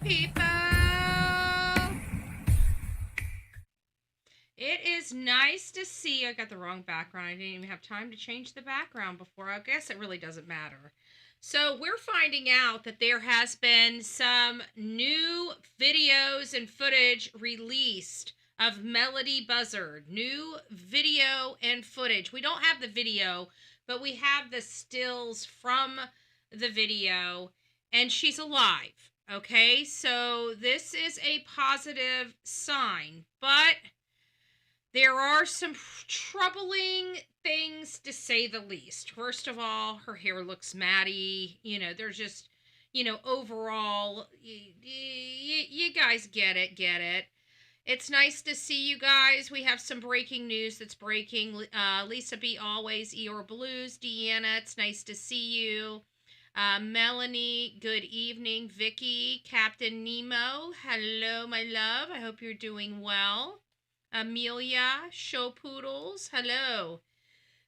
people. It is nice to see. I got the wrong background. I didn't even have time to change the background before. I guess it really doesn't matter. So we're finding out that there has been some new videos and footage released of Melodee Buzzard. New video and footage. We don't have the video, but we have the stills from the video, and she's alive. Okay, so this is a positive sign, but there are some troubling things, to say the least. First of all, her hair looks matty. There's just, overall, you guys get it. It's nice to see you guys. We have some breaking news that's breaking. Lisa B. Always, Eeyore Blues. Deanna, it's nice to see you. Melanie, good evening. Vicky, Captain Nemo, hello, my love. I hope you're doing well. Amelia, Show Poodles, hello.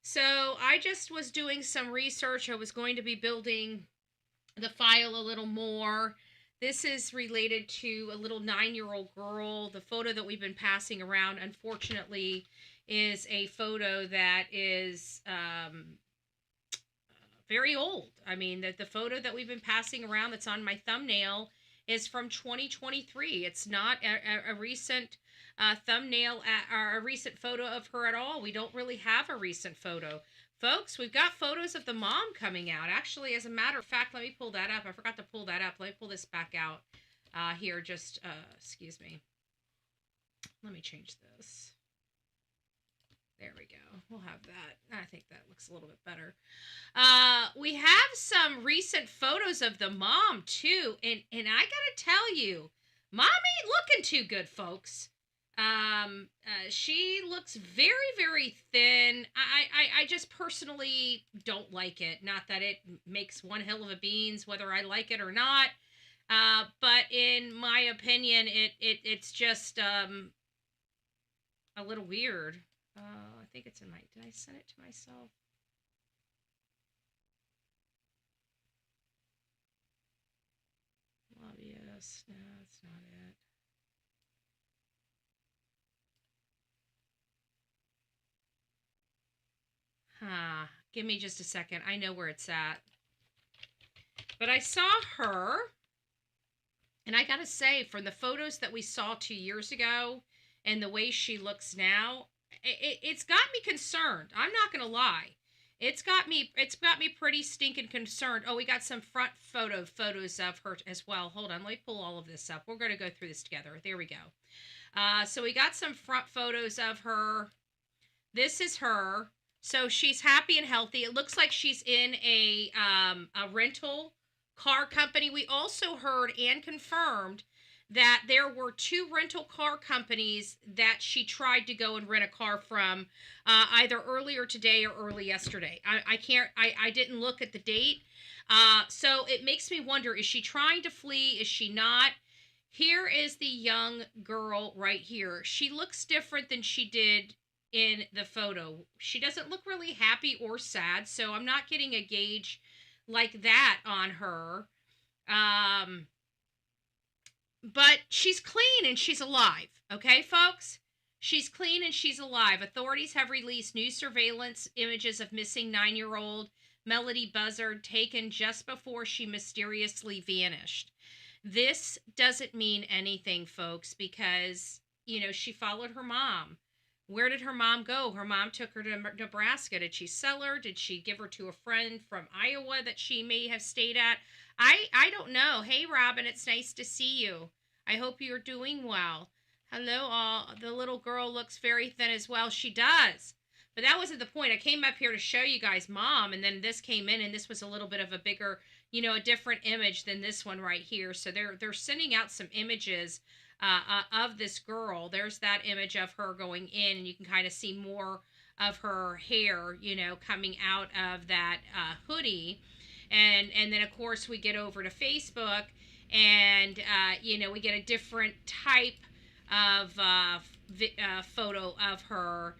So I just was doing some research. I was going to be building the file a little more. This is related to a little 9-year-old girl. The photo that we've been passing around, unfortunately, is a photo that is very old. I mean, the photo that we've been passing around that's on my thumbnail is from 2023. It's not a recent thumbnail or a recent photo of her at all. We don't really have a recent photo. Folks, we've got photos of the mom coming out. Actually, as a matter of fact, let me pull that up. I forgot to pull that up. Let me pull this back out here. Just, excuse me. Let me change this. There we go. We'll have that. I think that looks a little bit better. We have some recent photos of the mom, too. And I got to tell you, Mom ain't looking too good, folks. She looks very, very thin. I just personally don't like it. Not that it makes one hell of a beans, whether I like it or not. But in my opinion, it's just a little weird. I think it's in my... Did I send it to myself? Lobbyist. No, that's not it. Give me just a second. I know where it's at. But I saw her, and I gotta say, from the photos that we saw 2 years ago and the way she looks now, it's got me concerned. I'm not gonna lie. It's got me pretty stinking concerned. Oh, we got some front photos of her as well. Hold on, let me pull all of this up. We're gonna go through this together. There we go. So we got some front photos of her. This is her. So she's happy and healthy. It looks like she's in a rental car company. We also heard and confirmed that there were 2 rental car companies that she tried to go and rent a car from, either earlier today or early yesterday. I didn't look at the date. So it makes me wonder, is she trying to flee? Is she not? Here is the young girl right here. She looks different than she did in the photo. She doesn't look really happy or sad, so I'm not getting a gauge like that on her. But she's clean and she's alive. Okay, folks? She's clean and she's alive. Authorities have released new surveillance images of missing 9-year-old Melodee Buzzard taken just before she mysteriously vanished. This doesn't mean anything, folks, because, she followed her mom. Where did her mom go? Her mom took her to Nebraska. Did she sell her? Did she give her to a friend from Iowa that she may have stayed at? I don't know. Hey, Robin, it's nice to see you. I hope you're doing well. Hello, all. The little girl looks very thin as well. She does. But that wasn't the point. I came up here to show you guys mom, and then this came in, and this was a little bit of a bigger, a different image than this one right here. So they're sending out some images of this girl. There's that image of her going in, and you can kind of see more of her hair, coming out of that hoodie. And then, of course, we get over to Facebook, and, we get a different type of photo of her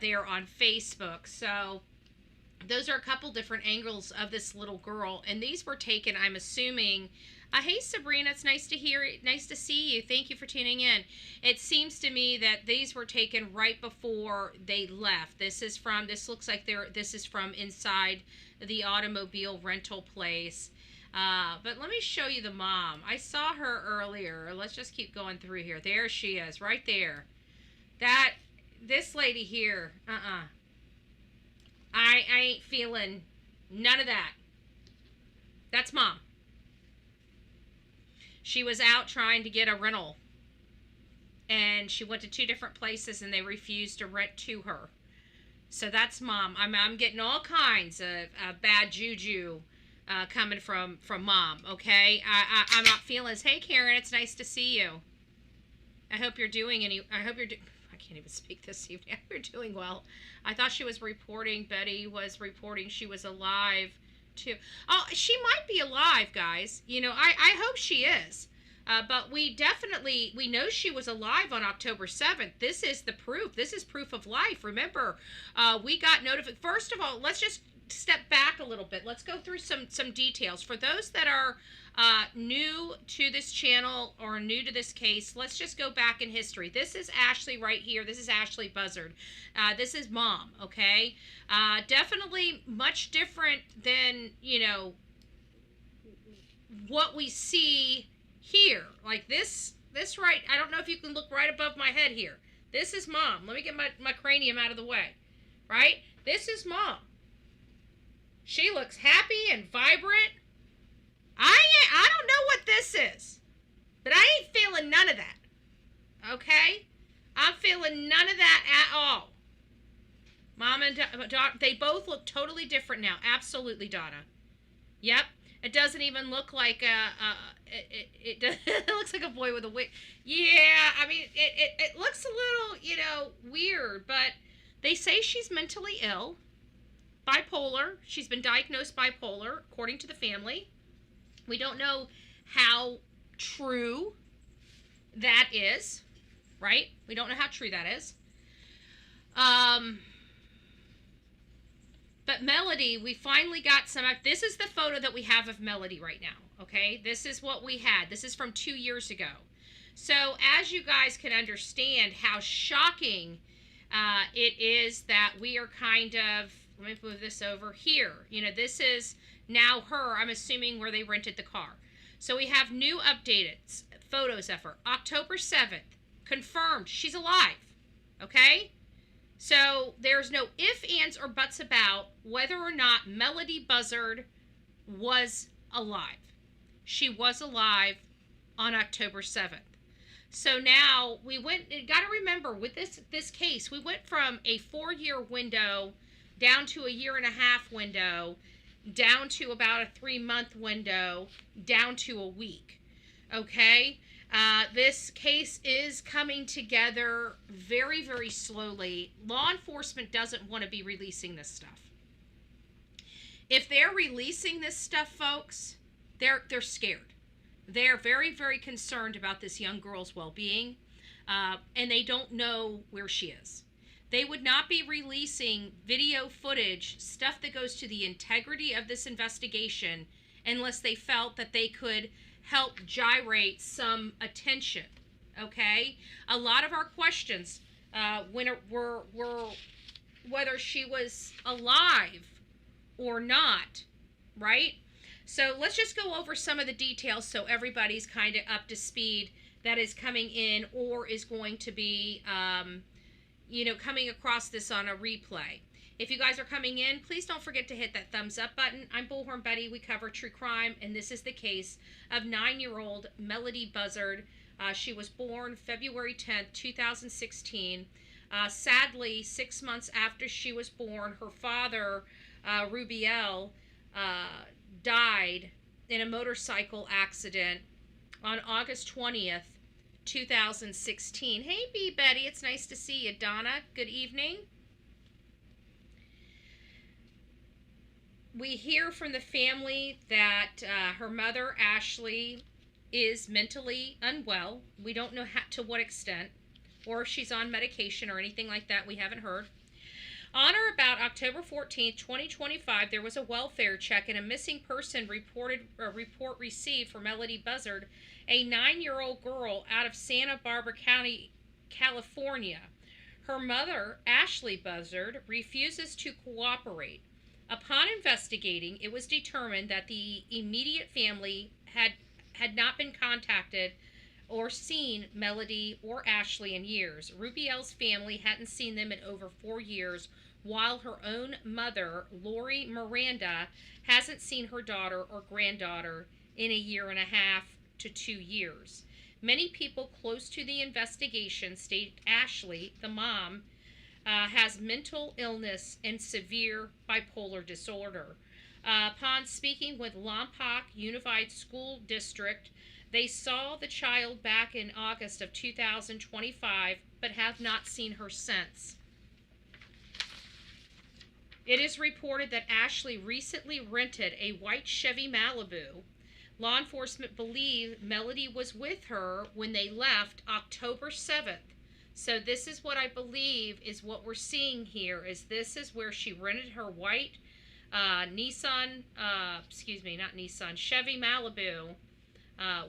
there on Facebook. So those are a couple different angles of this little girl, and these were taken, I'm assuming, Hey Sabrina, it's nice to nice to see you. Thank you for tuning in. It seems to me that these were taken right before they left. This looks like this is from inside the automobile rental place. But let me show you the mom. I saw her earlier. Let's just keep going through here. There she is, right there. This lady here, I ain't feeling none of that. That's mom. She was out trying to get a rental, and she went to 2 different places, and they refused to rent to her. So that's mom. I'm getting all kinds of bad juju coming from mom. Okay, I'm not feeling this. Hey Karen, it's nice to see you. I hope you're doing I can't even speak this evening. I hope you're doing well. I thought she was reporting. Betty was reporting she was alive too. Oh, she might be alive, guys. You know, I hope she is. But we know she was alive on October 7th. This is the proof. This is proof of life. Remember, we got notified. First of all, let's just step back a little bit. Let's go through some details. For those that are new to this channel or new to this case, let's just go back in history. This is Ashlee right here. This is Ashlee Buzzard. This is mom, okay? Definitely much different than, you know, what we see here. Like this right, I don't know if you can look right above my head here. This is mom. Let me get my cranium out of the way. Right? This is mom. She looks happy and vibrant. I don't know what this is, but I ain't feeling none of that. Okay? I'm feeling none of that at all. Mom and Dot, they both look totally different now. Absolutely, Donna. Yep. It doesn't even look like it looks like a boy with a wig. Yeah, I mean, it looks a little, you know, weird, but they say she's mentally ill. Bipolar. She's been diagnosed bipolar, according to the family. We don't know how true that is, right? We don't know how true that is. But Melodee, we finally got some. This is the photo that we have of Melodee right now, okay? This is what we had. This is from 2 years ago. So as you guys can understand how shocking it is that we are kind of, let me move this over here. You know, this is now her, I'm assuming, where they rented the car. So we have new updated photos of her. October 7th, confirmed, she's alive, okay? So there's no ifs, ands, or buts about whether or not Melodee Buzzard was alive. She was alive on October 7th. So now we got to remember with this case, we went from a 4-year window down to a 1.5-year window, down to about a 3-month window, down to a week. Okay? This case is coming together very, very slowly. Law enforcement doesn't want to be releasing this stuff. If they're releasing this stuff, folks, they're scared. They're very, very concerned about this young girl's well-being, and they don't know where she is. They would not be releasing video footage, stuff that goes to the integrity of this investigation, unless they felt that they could help gyrate some attention, okay? A lot of our questions were whether she was alive or not, right? So let's just go over some of the details so everybody's kind of up to speed that is coming in or is going to be, you know, coming across this on a replay. If you guys are coming in, please don't forget to hit that thumbs up button. I'm Bullhorn Betty. We cover true crime, and this is the case of 9-year-old Melodee Buzzard. She was born February 10th, 2016. Sadly, 6 months after she was born, her father, Rubiel, died in a motorcycle accident on August 20th, 2016. Hey, B. Betty, it's nice to see you. Donna, good evening. We hear from the family that her mother, Ashlee, is mentally unwell. We don't know to what extent, or if she's on medication or anything like that. We haven't heard. On or about October 14th, 2025, there was a welfare check and a missing person report received for Melodee Buzzard, a 9-year-old girl out of Santa Barbara County, California. Her mother, Ashlee Buzzard, refuses to cooperate. Upon investigating, it was determined that the immediate family had not been contacted or seen Melodee or Ashlee in years. Rubiel's family hadn't seen them in over 4 years, while her own mother, Lori Miranda, hasn't seen her daughter or granddaughter in a 1.5 to 2 years. Many people close to the investigation state Ashlee, the mom, has mental illness and severe bipolar disorder. Upon speaking with Lompoc Unified School District, they saw the child back in August of 2025, but have not seen her since. It is reported that Ashlee recently rented a white Chevy Malibu. Law enforcement believe Melodee was with her when they left October 7th. So this is what I believe is what we're seeing here, is this is where she rented her white Chevy Malibu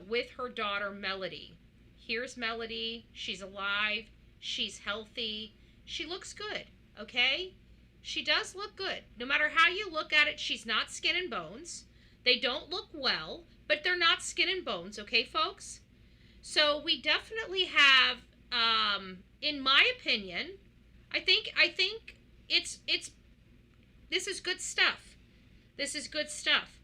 with her daughter Melodee. Here's Melodee. She's alive. She's healthy. She looks good, okay? She does look good. No matter how you look at it, she's not skin and bones. They don't look well, but they're not skin and bones, okay, folks? So we definitely have, in my opinion, I think it's this is good stuff. This is good stuff.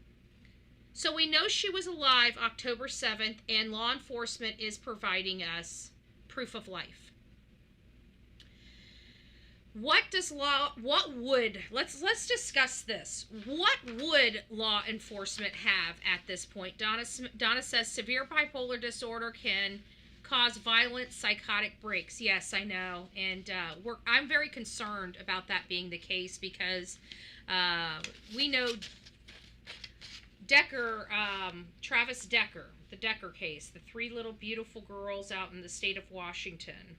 So we know she was alive October 7th, and law enforcement is providing us proof of life. Let's discuss this. What would law enforcement have at this point? Donna says severe bipolar disorder can cause violent psychotic breaks. Yes, I know, and I'm very concerned about that being the case, because we know Decker, Travis Decker, the Decker case, the 3 little beautiful girls out in the state of Washington.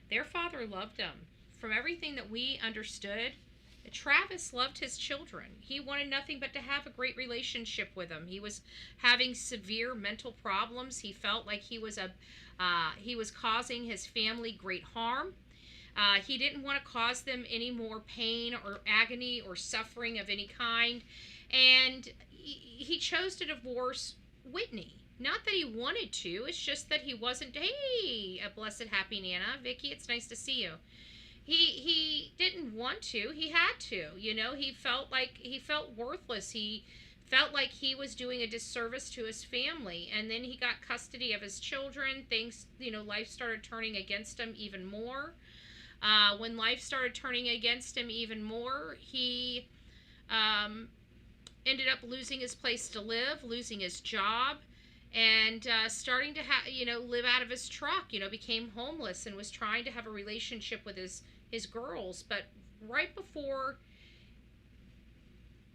Their father loved them. From everything that we understood, Travis loved his children. He wanted nothing but to have a great relationship with them. He was having severe mental problems. He felt like he was causing his family great harm. He didn't want to cause them any more pain or agony or suffering of any kind. And he chose to divorce Whitney. Not that he wanted to, it's just that he wasn't, hey, a blessed happy Nana. Vicky, it's nice to see you. He didn't want to, he had to, he felt worthless. He felt like he was doing a disservice to his family, and then he got custody of his children. Things, life started turning against him even more. When life started turning against him even more, he ended up losing his place to live, losing his job, and starting to live out of his truck. Became homeless and was trying to have a relationship with his girls. But right before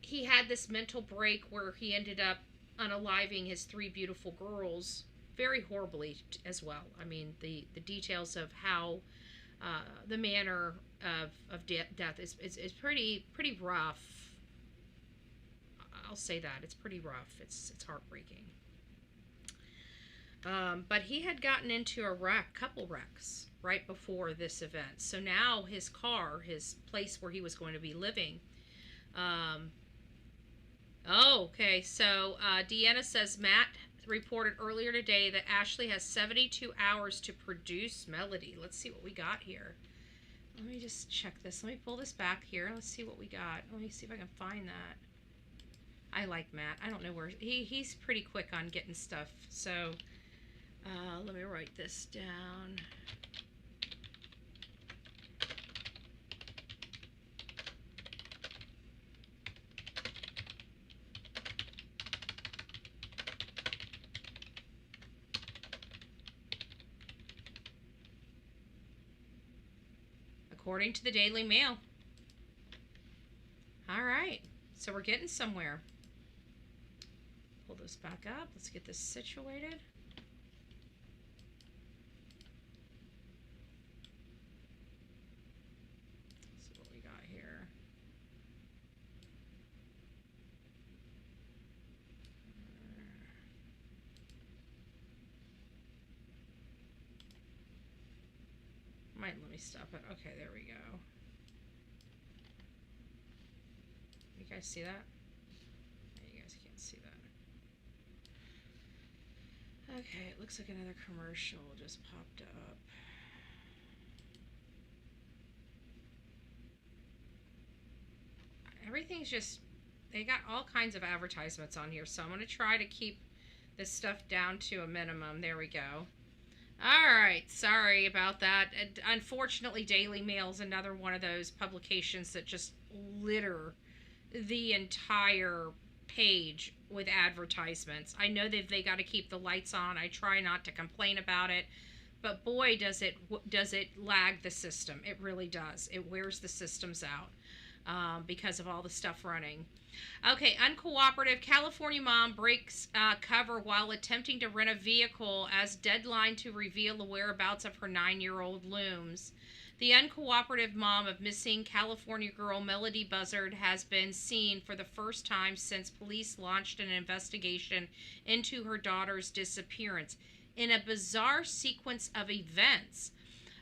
he had this mental break where he ended up unaliving his 3 beautiful girls, very horribly as well. I mean, the details of how the manner of death is pretty rough. I'll say that. It's pretty rough. It's heartbreaking. But he had gotten into a couple wrecks right before this event. So now his car, his place where he was going to be living. Okay. So Deanna says Matt reported earlier today that Ashlee has 72 hours to produce Melodee. Let's see what we got here. Let me just check this. Let me pull this back here. Let's see what we got. Let me see if I can find that. I like Matt. I don't know where he's pretty quick on getting stuff. So let me write this down. According to the Daily Mail. All right. So we're getting somewhere. Pull this back up. Let's get this situated. Let's see what we got here. might let me stop it. Okay, there we go. You guys see that? You guys can't see that. Okay, it looks like another commercial just popped up. Everything's just, they got all kinds of advertisements on here, so I'm going to try to keep this stuff down to a minimum. There we go. Alright, sorry about that. Unfortunately, Daily Mail is another one of those publications that just litter the entire page with advertisements. I know they got to keep the lights on. I try not to complain about it, but boy, does it lag the system. It really does. It wears the systems out because of all the stuff running. Okay, uncooperative California mom breaks cover while attempting to rent a vehicle as deadline to reveal the whereabouts of her 9-year-old looms. The uncooperative mom of missing California girl Melodee Buzzard has been seen for the first time since police launched an investigation into her daughter's disappearance. In a bizarre sequence of events,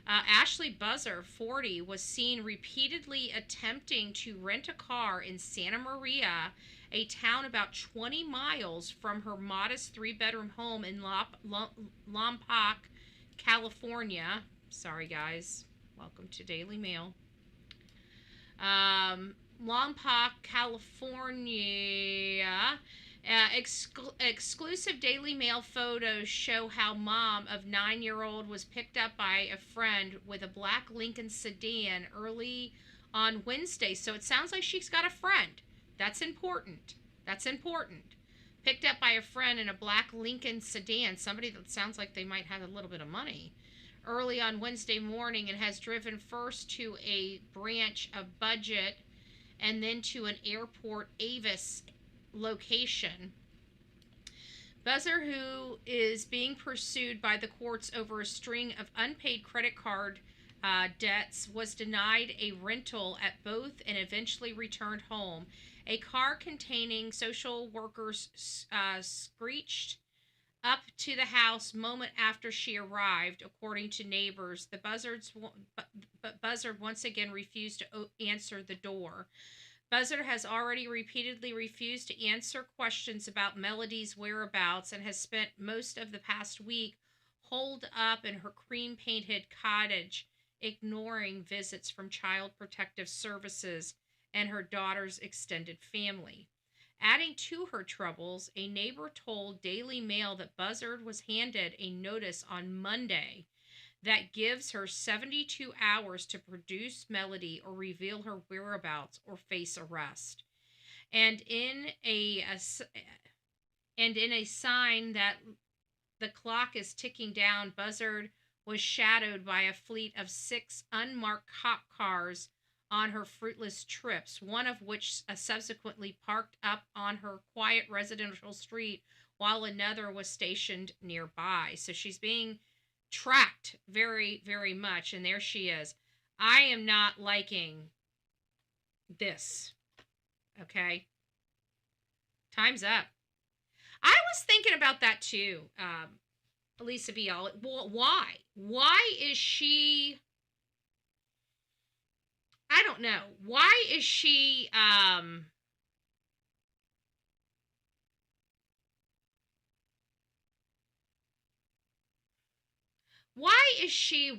Ashlee Buzzard, 40, was seen repeatedly attempting to rent a car in Santa Maria, a town about 20 miles from her modest 3-bedroom home in Lompoc, California. Sorry, guys. Welcome to Daily Mail. Lompoc, California. Exclusive Daily Mail photos show how mom of 9-year-old was picked up by a friend with a black Lincoln sedan early on Wednesday. So it sounds like she's got a friend. That's important. That's important. Picked up by a friend in a black Lincoln sedan, somebody that sounds like they might have a little bit of money, early on Wednesday morning, and has driven first to a branch of Budget and then to an airport Avis location. Buzzard, who is being pursued by the courts over a string of unpaid credit card debts, was denied a rental at both and eventually returned home. A car containing social workers screeched up to the house moment after she arrived, according to neighbors. The Buzzard once again refused to answer the door. Buzzard has already repeatedly refused to answer questions about Melodee's whereabouts and has spent most of the past week holed up in her cream-painted cottage, ignoring visits from Child Protective Services and her daughter's extended family. Adding to her troubles, a neighbor told Daily Mail that Buzzard was handed a notice on Monday that gives her 72 hours to produce Melodee or reveal her whereabouts or face arrest. And in a sign that the clock is ticking down, Buzzard was shadowed by a fleet of 6 unmarked cop cars on her fruitless trips, one of which subsequently parked up on her quiet residential street while another was stationed nearby. So she's being tracked very, very much, and there she is. I am not liking this. Okay? Time's up. I was thinking about that too, Elisa B. Why? Why is she... I don't know. Why is she,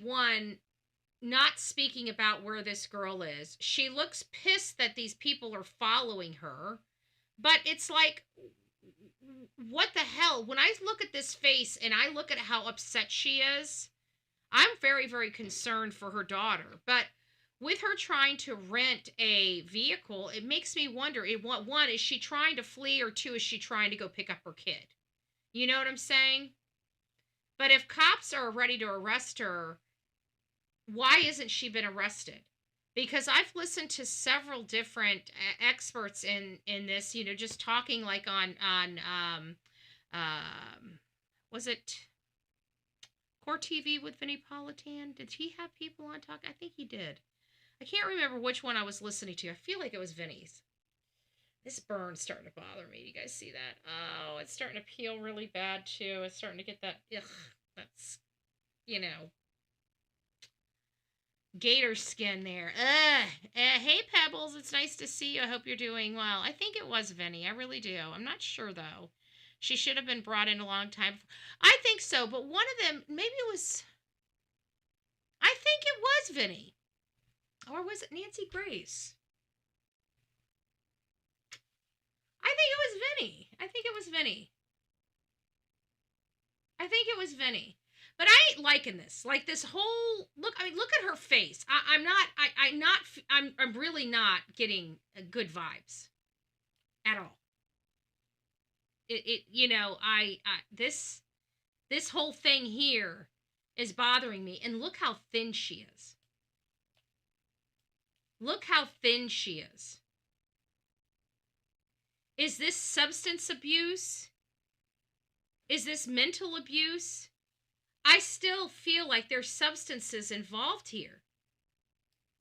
one, not speaking about where this girl is? She looks pissed that these people are following her, but it's like, what the hell? When I look at this face and I look at how upset she is, I'm very, very concerned for her daughter, but with her trying to rent a vehicle, it makes me wonder, one, is she trying to flee, or two, is she trying to go pick up her kid? You know what I'm saying? But if cops are ready to arrest her, why isn't she been arrested? Because I've listened to several different experts in this, you know, just talking like on was it Core TV with Vinnie Politan? Did he have people on talk? I think he did. I can't remember which one I was listening to. I feel like it was Vinny's. This burn's starting to bother me. You guys see that? Oh, it's starting to peel really bad, too. It's starting to get that, ugh, that's, you know. gator skin there. Ugh. Hey, Pebbles. It's nice to see you. I hope you're doing well. I think it was Vinny. I really do. I'm not sure, though. She should have been brought in a long time. I think so, but one of them, maybe it was, I think it was Vinny. Or was it Nancy Grace? I think it was Vinny. I think it was Vinny. I think it was Vinny. But I ain't liking this. Like this whole look. I mean, look at her face. I'm not. I'm not. I'm really not getting good vibes at all. You know, this whole thing here is bothering me. And look how thin she is. Look how thin she is. Is this substance abuse? Is this mental abuse? I still feel like there's substances involved here.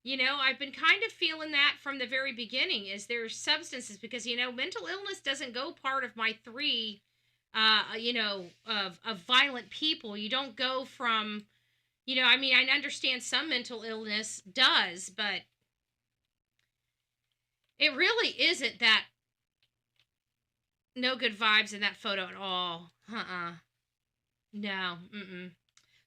You know, I've been kind of feeling that from the very beginning, is there's substances, because, you know, mental illness doesn't go part of my three, you know, of violent people. You don't go from, you know, I mean, I understand some mental illness does, but it really isn't that no good vibes in that photo at all. No.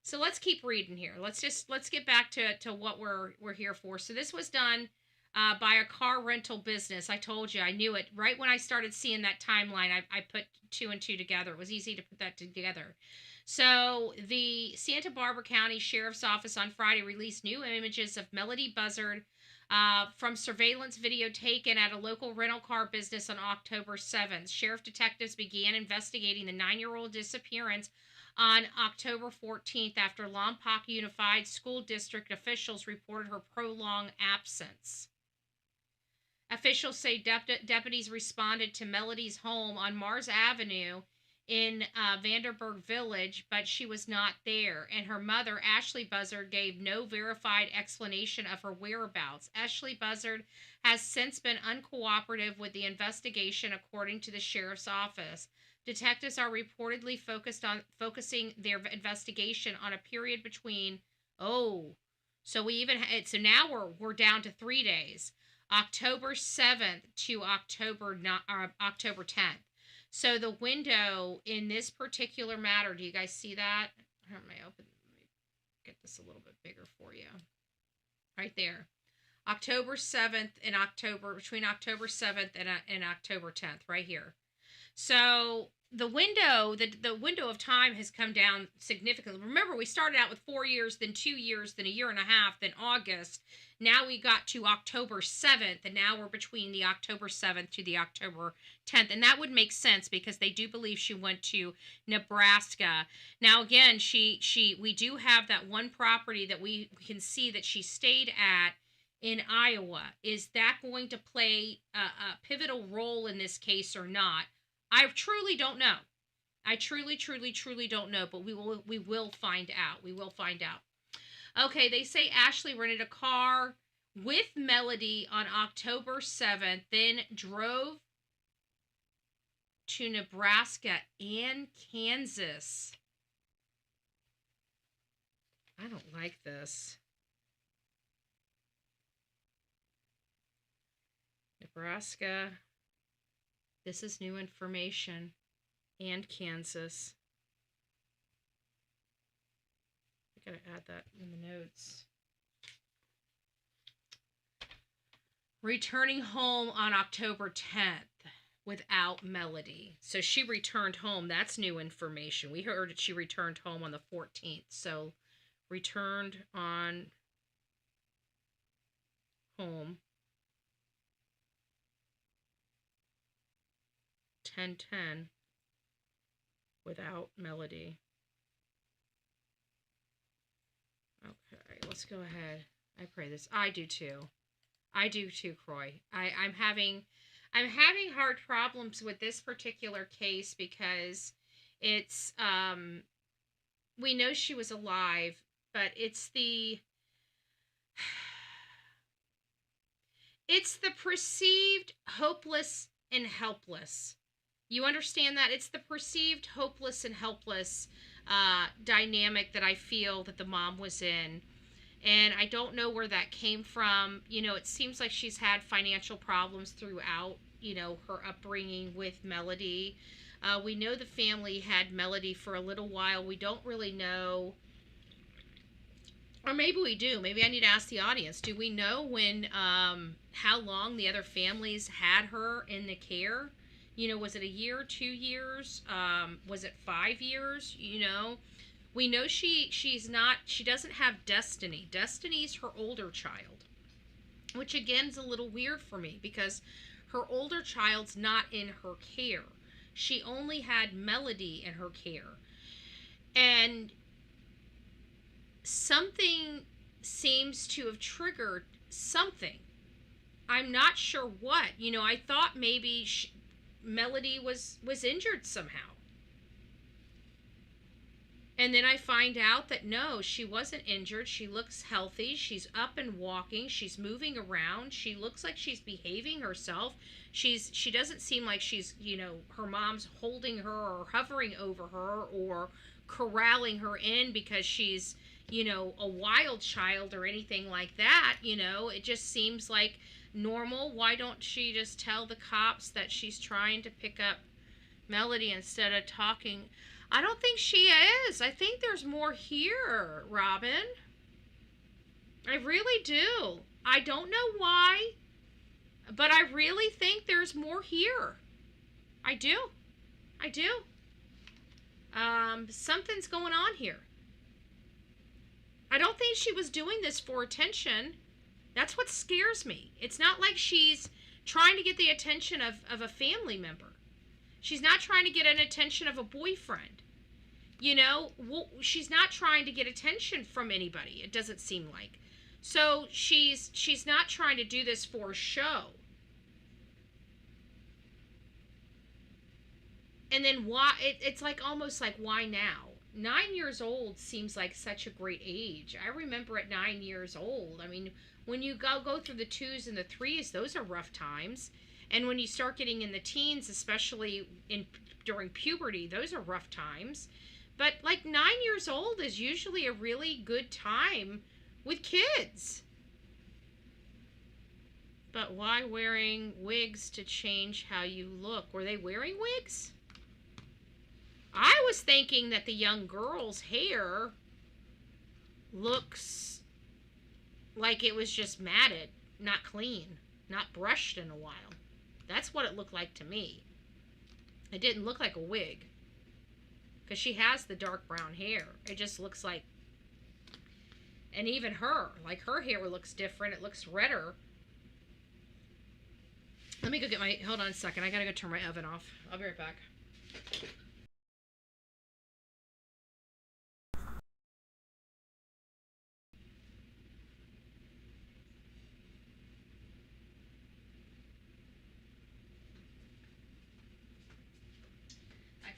So let's keep reading here. Let's get back to what we're here for. So this was done by a car rental business. I told you, I knew it right when I started seeing that timeline. I put two and two together. It was easy to put that together. So the Santa Barbara County Sheriff's Office on Friday released new images of Melodee Buzzard from surveillance video taken at a local rental car business on October 7th. Sheriff detectives began investigating the 9-year-old disappearance on October 14th after Lompoc Unified School District officials reported her prolonged absence. Officials say deputies responded to Melodee's home on Mars Avenue in Vanderburg Village, but she was not there, and her mother, Ashlee Buzzard, gave no verified explanation of her whereabouts. Ashlee Buzzard has since been uncooperative with the investigation, according to the sheriff's office. Detectives are reportedly focusing their investigation on a period between, so now we're down to 3 days, October 7th to October 10th. So the window in this particular matter, do you guys see that? Let me get this a little bit bigger for you. Right there. October 7th and between October 7th and October 10th, right here. So the window of time has come down significantly. Remember, we started out with 4 years, then 2 years, then a year and a half, then August. Now we got to October 7th, and now we're between the October 7th to the October 10th. And that would make sense because they do believe she went to Nebraska. Now, again, we do have that one property that we can see that she stayed at in Iowa. Is that going to play a pivotal role in this case or not? I truly don't know. I truly don't know, but we will find out. We will find out. Okay, they say Ashlee rented a car with Melodee on October 7th, then drove to Nebraska and Kansas. I don't like this. Nebraska. This is new information. And Kansas. I gotta add that in the notes. Returning home on October 10th without Melodee. So she returned home. That's new information. We heard that she returned home on the 14th. So returned on home 10/10 without Melodee. Okay, let's go ahead. I pray this. I do too. Croy. I'm having hard problems with this particular case because it's we know she was alive, but it's the perceived hopeless and helpless. You understand that? It's the perceived hopeless and helpless dynamic that I feel that the mom was in. And I don't know where that came from. You know, it seems like she's had financial problems throughout, you know, her upbringing with Melodee. We know the family had Melodee for a little while. We don't really know, or maybe we do. Maybe I need to ask the audience. Do we know how long the other families had her in the care? You know, was it a year, 2 years? Was it 5 years? You know, we know she doesn't have Destiny. Destiny's her older child, which again is a little weird for me because her older child's not in her care. She only had Melodee in her care. And something seems to have triggered something. I'm not sure what. You know, I thought maybe Melodee was injured somehow. And then I find out that no, she wasn't injured. She looks healthy. She's up and walking. She's moving around. She looks like she's behaving herself. She doesn't seem like she's, you know, her mom's holding her or hovering over her or corralling her in because she's, you know, a wild child or anything like that. You know, it just seems like normal. Why don't she just tell the cops that she's trying to pick up Melodee instead of talking? I don't think she is. I think there's more here, Robin. I really do. I don't know why, but I really think there's more here. I do. I do. Something's going on here. I don't think she was doing this for attention. That's what scares me. It's not like she's trying to get the attention of a family member. She's not trying to get an attention of a boyfriend. You know, she's not trying to get attention from anybody, it doesn't seem like. So she's not trying to do this for a show. And then why? It's like almost like, why now? 9 years old seems like such a great age. I remember at 9 years old. I mean, when you go through the 2s and the 3s, those are rough times. And when you start getting in the teens, especially during puberty, those are rough times. But like 9 years old is usually a really good time with kids. But why wearing wigs to change how you look? Were they wearing wigs? I was thinking that the young girl's hair looks like it was just matted, not clean, not brushed in a while. That's what it looked like to me. It didn't look like a wig. Because she has the dark brown hair. It just looks like... And even her. Like, her hair looks different. It looks redder. Let me go get my... Hold on a second. I gotta go turn my oven off. I'll be right back.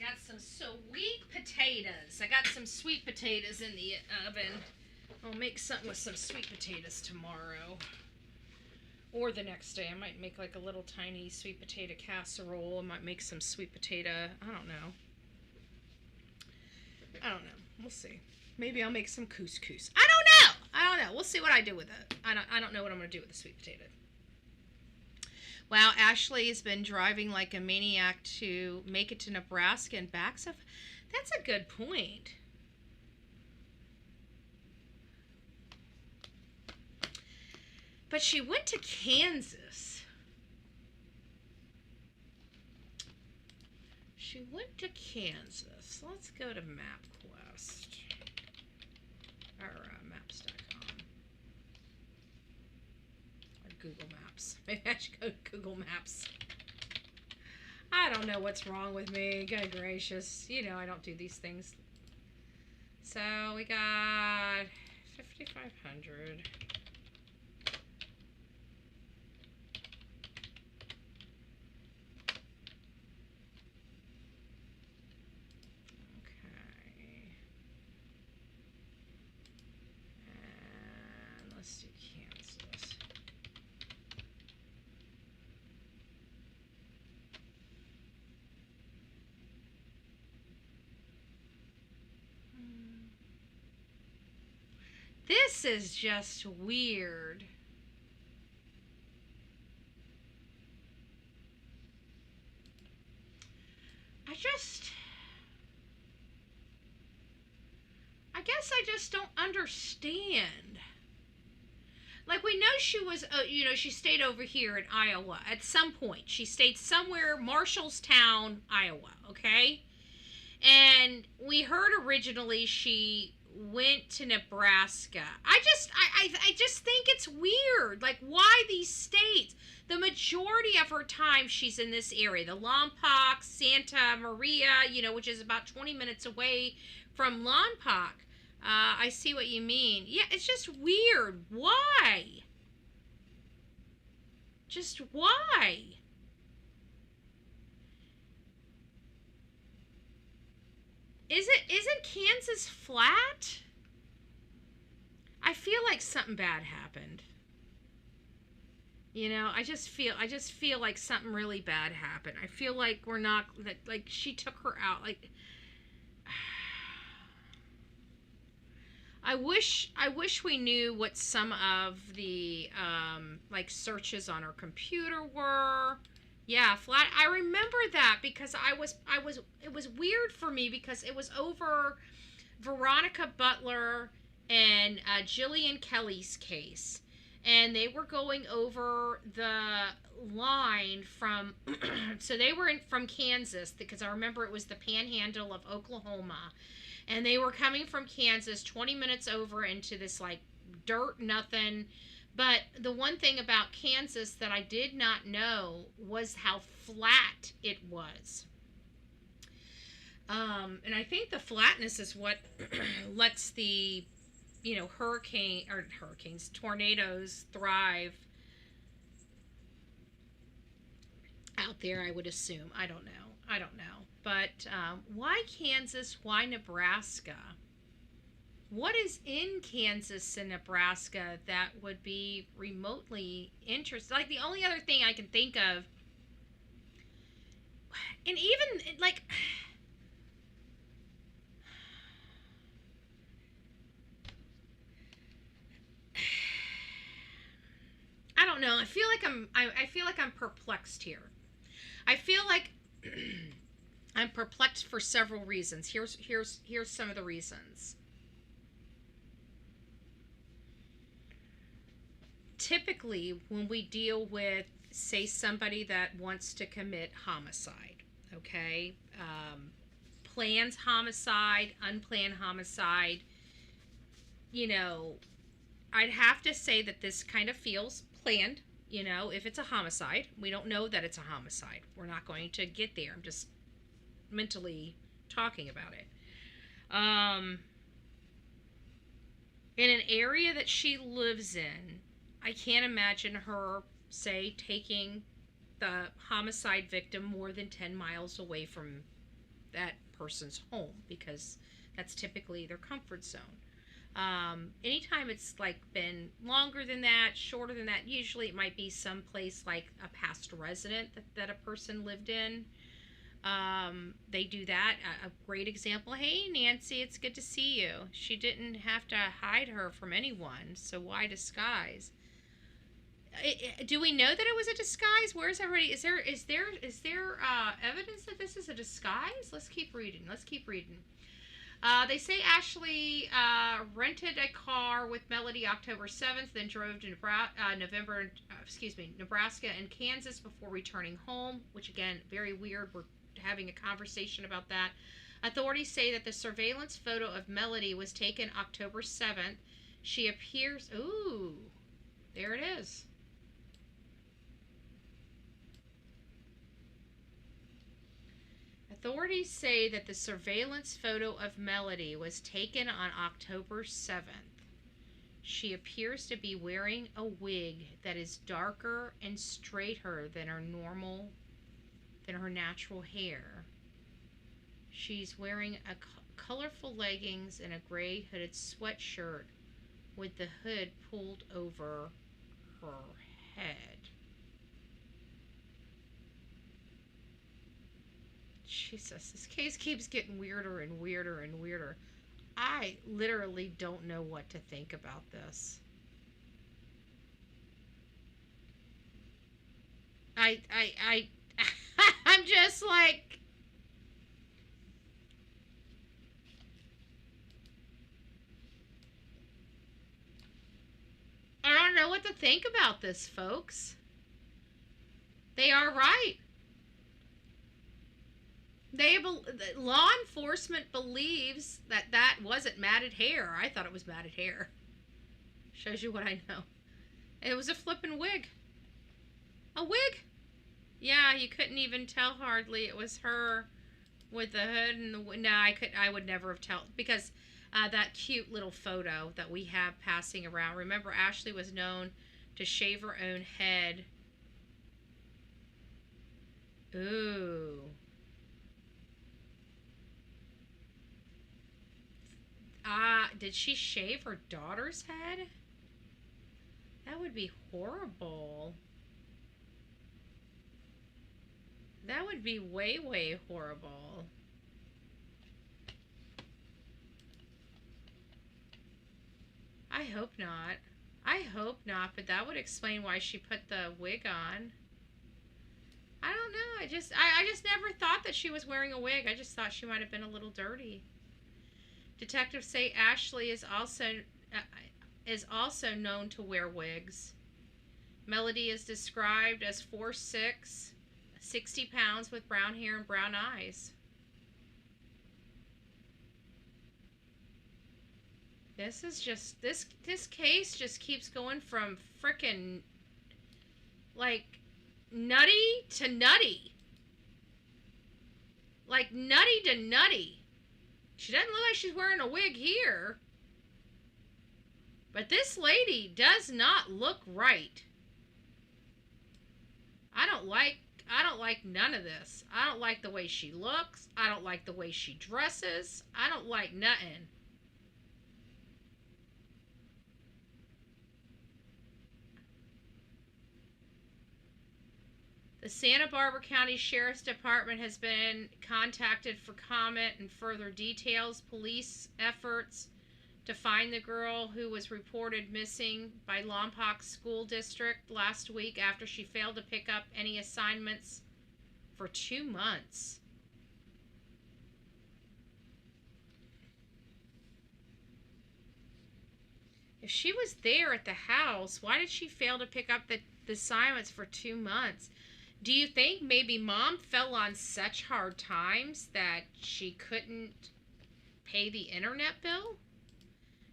Got some sweet potatoes. I got some sweet potatoes in the oven. I'll make something with some sweet potatoes tomorrow. Or the next day. I might make like a little tiny sweet potato casserole. I might make some sweet potato. I don't know. We'll see. Maybe I'll make some couscous. I don't know. We'll see what I do with it. I don't know what I'm going to do with the sweet potato. Wow, Ashlee's been driving like a maniac to make it to Nebraska and back. So that's a good point. But she went to Kansas. She went to Kansas. Let's go to MapQuest. Or maps.com. Or Google Maps. Maybe I should go to Google Maps. I don't know what's wrong with me. Good gracious. You know I don't do these things. So we got 5,500. This This is just weird. I guess I just don't understand. Like, we know she was, she stayed over here in Iowa at some point. She stayed somewhere, Marshallstown, Iowa, okay? And we heard originally she went to Nebraska. I just think it's weird. Like, why these states? The majority of her time she's in this area, the Lompoc, Santa Maria, which is about 20 minutes away from Lompoc. I see what you mean. Yeah, it's just weird. Why? Just why? Isn't Kansas flat? I feel like something bad happened. I just feel like something really bad happened. I feel like we're not, like, she took her out. Like, I wish we knew what some of the like searches on her computer were. Yeah, flat. I remember that because it was weird for me because it was over Veronica Butler and Jillian Kelly's case. And they were going over the line from, so they were from Kansas, because I remember it was the panhandle of Oklahoma. And they were coming from Kansas 20 minutes over into this, like, dirt nothing. But the one thing about Kansas that I did not know was how flat it was. And I think the flatness is what lets the tornadoes thrive out there, I would assume. I don't know. But why Kansas? Why Nebraska? What is in Kansas and Nebraska that would be remotely interesting? Like, the only other thing I can think of, and even, like, I don't know. I feel like I'm perplexed here. I feel like I'm perplexed for several reasons. Here's some of the reasons. Typically, when we deal with, say, somebody that wants to commit homicide, okay, planned homicide, unplanned homicide, I'd have to say that this kind of feels planned. If it's a homicide, we don't know that it's a homicide. We're not going to get there. I'm just mentally talking about it. In an area that she lives in, I can't imagine her, say, taking the homicide victim more than 10 miles away from that person's home, because that's typically their comfort zone. Anytime it's like been longer than that, shorter than that, usually it might be someplace like a past resident that a person lived in. They do that. A great example. Hey, Nancy, it's good to see you. She didn't have to hide her from anyone, so why disguise? Do we know that it was a disguise? Where's everybody? Is there evidence that this is a disguise? Let's keep reading. They say Ashlee rented a car with Melodee October 7th, then drove to Nebraska and Kansas before returning home, which, again, very weird. We're having a conversation about that. Authorities say that the surveillance photo of Melodee was taken October 7th. She appears... Ooh, there it is. Authorities say that the surveillance photo of Melodee was taken on October 7th. She appears to be wearing a wig that is darker and straighter than her natural hair. She's wearing a colorful leggings and a gray hooded sweatshirt with the hood pulled over her head. Jesus, this case keeps getting weirder and weirder and weirder. I literally don't know what to think about this. I I'm just like, I don't know what to think about this, folks. They are right. They law enforcement believes that that wasn't matted hair. I thought it was matted hair. Shows you what I know. It was a flippin' wig. A wig? Yeah, you couldn't even tell hardly it was her with the hood and the. No, I would never have told because that cute little photo that we have passing around. Remember, Ashlee was known to shave her own head. Ooh. Did she shave her daughter's head? That would be horrible. That would be way, way horrible. I hope not. I hope not, but that would explain why she put the wig on. I don't know. I just never thought that she was wearing a wig. I just thought she might have been a little dirty. Detectives say Ashlee is also known to wear wigs. Melodee is described as 4'6", 60 pounds with brown hair and brown eyes. This is just this case just keeps going from frickin' like nutty to nutty. Like nutty to nutty. She doesn't look like she's wearing a wig here. But this lady does not look right. I don't like none of this. I don't like the way she looks. I don't like the way she dresses. I don't like nothing. The Santa Barbara County Sheriff's Department has been contacted for comment and further details. Police efforts to find the girl who was reported missing by Lompoc School District last week after she failed to pick up any assignments for 2 months. If she was there at the house, why did she fail to pick up the assignments for 2 months? Do you think maybe mom fell on such hard times that she couldn't pay the internet bill?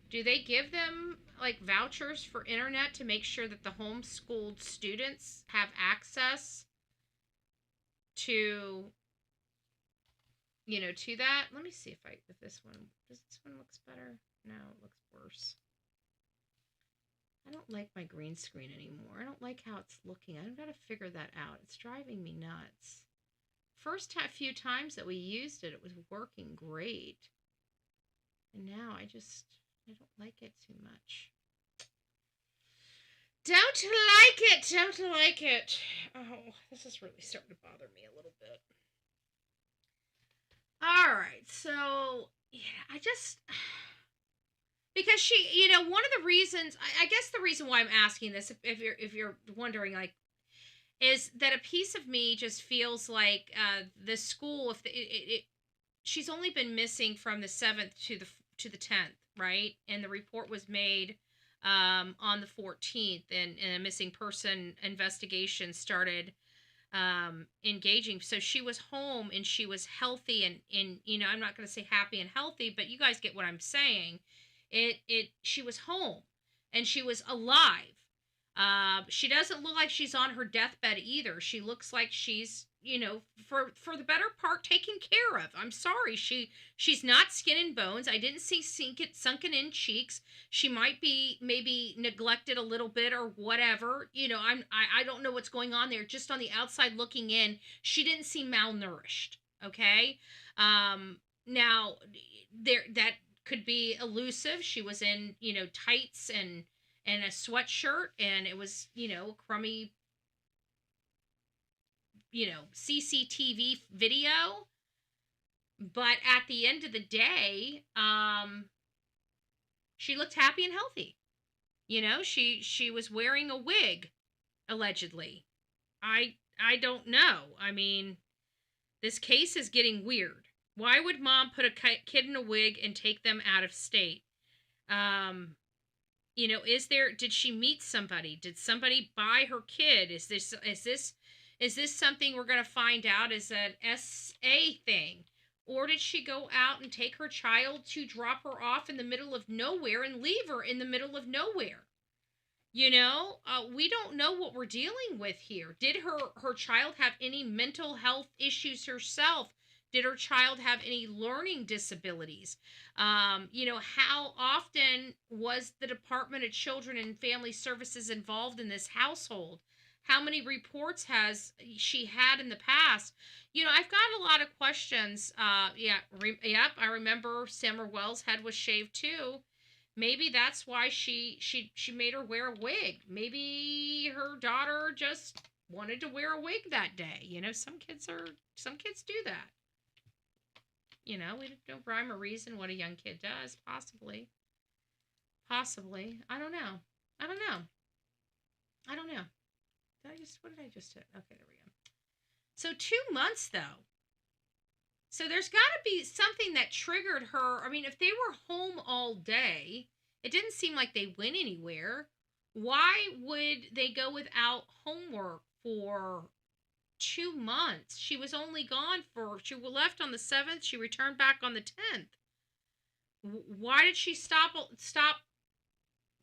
Do they give them like vouchers for internet to make sure that the homeschooled students have access to, to that? Let me see if this one, does this one looks better? No, it looks worse. I don't like my green screen anymore. I don't like how it's looking. I've got to figure that out. It's driving me nuts. First few times that we used it, it was working great. And now I don't like it too much. Don't like it. Don't like it. Oh, this is really starting to bother me a little bit. All right. So, yeah, because she, one of the reasons, I guess the reason why I'm asking this, if you're wondering, like, is that a piece of me just feels like the school, she's only been missing from the 7th to the 10th, right? And the report was made on the 14th, and a missing person investigation started engaging. So she was home and she was healthy and I'm not going to say happy and healthy, but you guys get what I'm saying. She was home and she was alive. She doesn't look like she's on her deathbed either. She looks like she's, for the better part taken care of. I'm sorry. She's not skin and bones. I didn't see sunken in cheeks. She might be maybe neglected a little bit or whatever. I don't know what's going on there. Just on the outside looking in, she didn't seem malnourished. Okay. Now that could be elusive. She was in, tights and a sweatshirt, and it was, crummy, CCTV video. But at the end of the day, She looked happy and healthy. You know, she was wearing a wig, allegedly. I don't know. I mean, this case is getting weird. Why would mom put a kid in a wig and take them out of state? You know, did she meet somebody? Did somebody buy her kid? Is this something we're going to find out is an SA thing? Or did she go out and take her child to drop her off in the middle of nowhere and leave her in the middle of nowhere? You know, we don't know what we're dealing with here. Did her child have any mental health issues herself? Did her child have any learning disabilities? You know, how often was the Department of Children and Family Services involved in this household? How many reports has she had in the past? You know, I've got a lot of questions. Yep, I remember Summer Wells' head was shaved too. Maybe that's why she made her wear a wig. Maybe her daughter just wanted to wear a wig that day. You know, some kids do that. You know, we don't rhyme or reason what a young kid does. Possibly. I don't know. What did I just hit? Okay, there we go. So 2 months though. So there's got to be something that triggered her. I mean, if they were home all day, it didn't seem like they went anywhere. Why would they go without homework for 2 months? She was only gone she left on the 7th. She returned back on the 10th. Why did she stop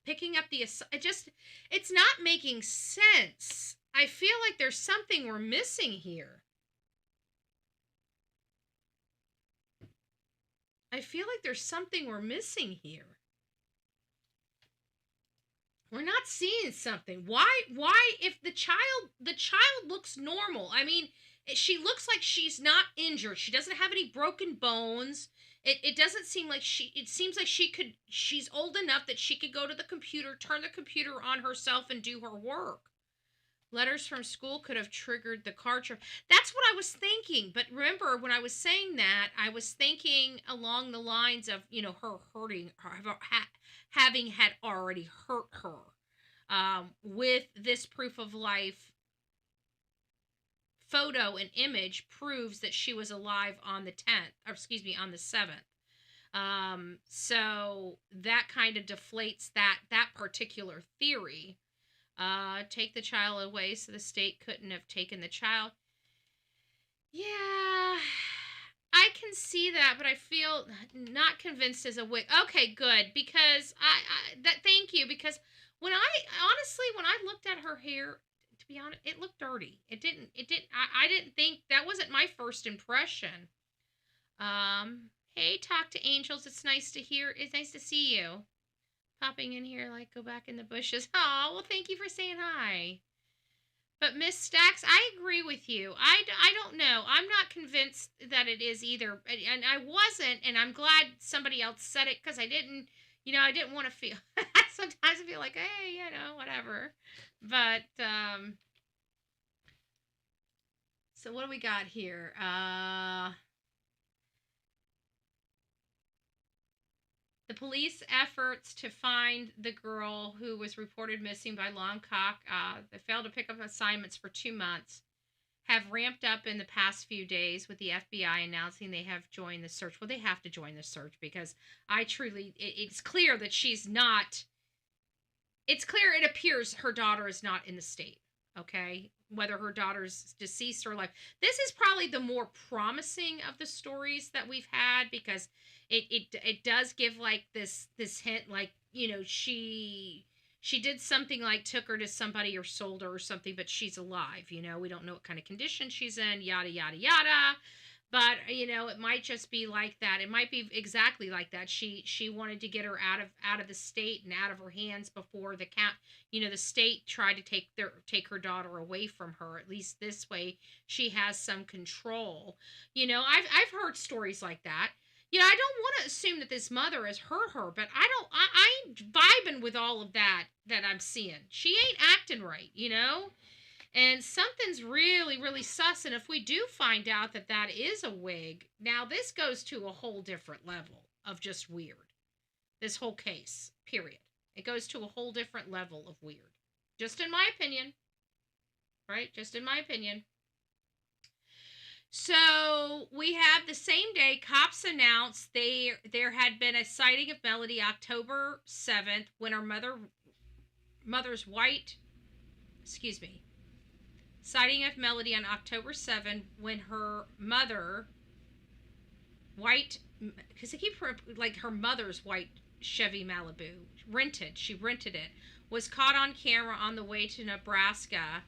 picking up it's not making sense. I feel like there's something we're missing here. We're not seeing something. Why if the child looks normal. I mean, she looks like she's not injured. She doesn't have any broken bones. It doesn't seem like it seems like she's old enough that she could go to the computer, turn the computer on herself and do her work. Letters from school could have triggered the car trip. That's what I was thinking. But remember, when I was saying that, I was thinking along the lines of, you know, her hurting her, having had already hurt her. With this proof of life photo and image proves that she was alive on the 7th. So that kind of deflates that particular theory. Take the child away so the state couldn't have taken the child. Yeah, I can see that, but I feel not convinced as a wig. Okay, good, because thank you, because when I looked at her hair, to be honest, it looked dirty. I didn't think, that wasn't my first impression. Hey, Talk to Angels, it's nice to see you. Popping in here, like, go back in the bushes. Oh, well, thank you for saying hi. But Miss Stacks, I agree with you. I don't know. I'm not convinced that it is either. And I wasn't, and I'm glad somebody else said it, because I didn't want to feel, sometimes I feel like, hey, you know, whatever. But, so what do we got here? The police efforts to find the girl who was reported missing by Lompoc, that failed to pick up assignments for 2 months, have ramped up in the past few days, with the FBI announcing they have joined the search. Well, they have to join the search, because it's clear that she's not, it appears her daughter is not in the state, okay? Whether her daughter's deceased or alive. This is probably the more promising of the stories that we've had, because it does give like this hint, like, you know, she did something, like took her to somebody or sold her or something, but she's alive. You know, we don't know what kind of condition she's in, yada yada yada. But, you know, it might just be like that. It might be exactly like that. She wanted to get her out of the state and out of her hands before the state tried to take her daughter away from her. At least this way she has some control. You know, I've heard stories like that. You know, I don't want to assume that this mother has hurt her, but I ain't vibing with all of that I'm seeing. She ain't acting right, you know? And something's really, really sus. And if we do find out that is a wig, now this goes to a whole different level of just weird. This whole case, period. It goes to a whole different level of weird. Just in my opinion. Right? Just in my opinion. So we have the same day, cops announced there had been a sighting of Melodee October 7th when her mother's white, sighting of Melodee on October 7th when her mother, white, because they keep like her mother's white Chevy Malibu, she rented it, was caught on camera on the way to Nebraska,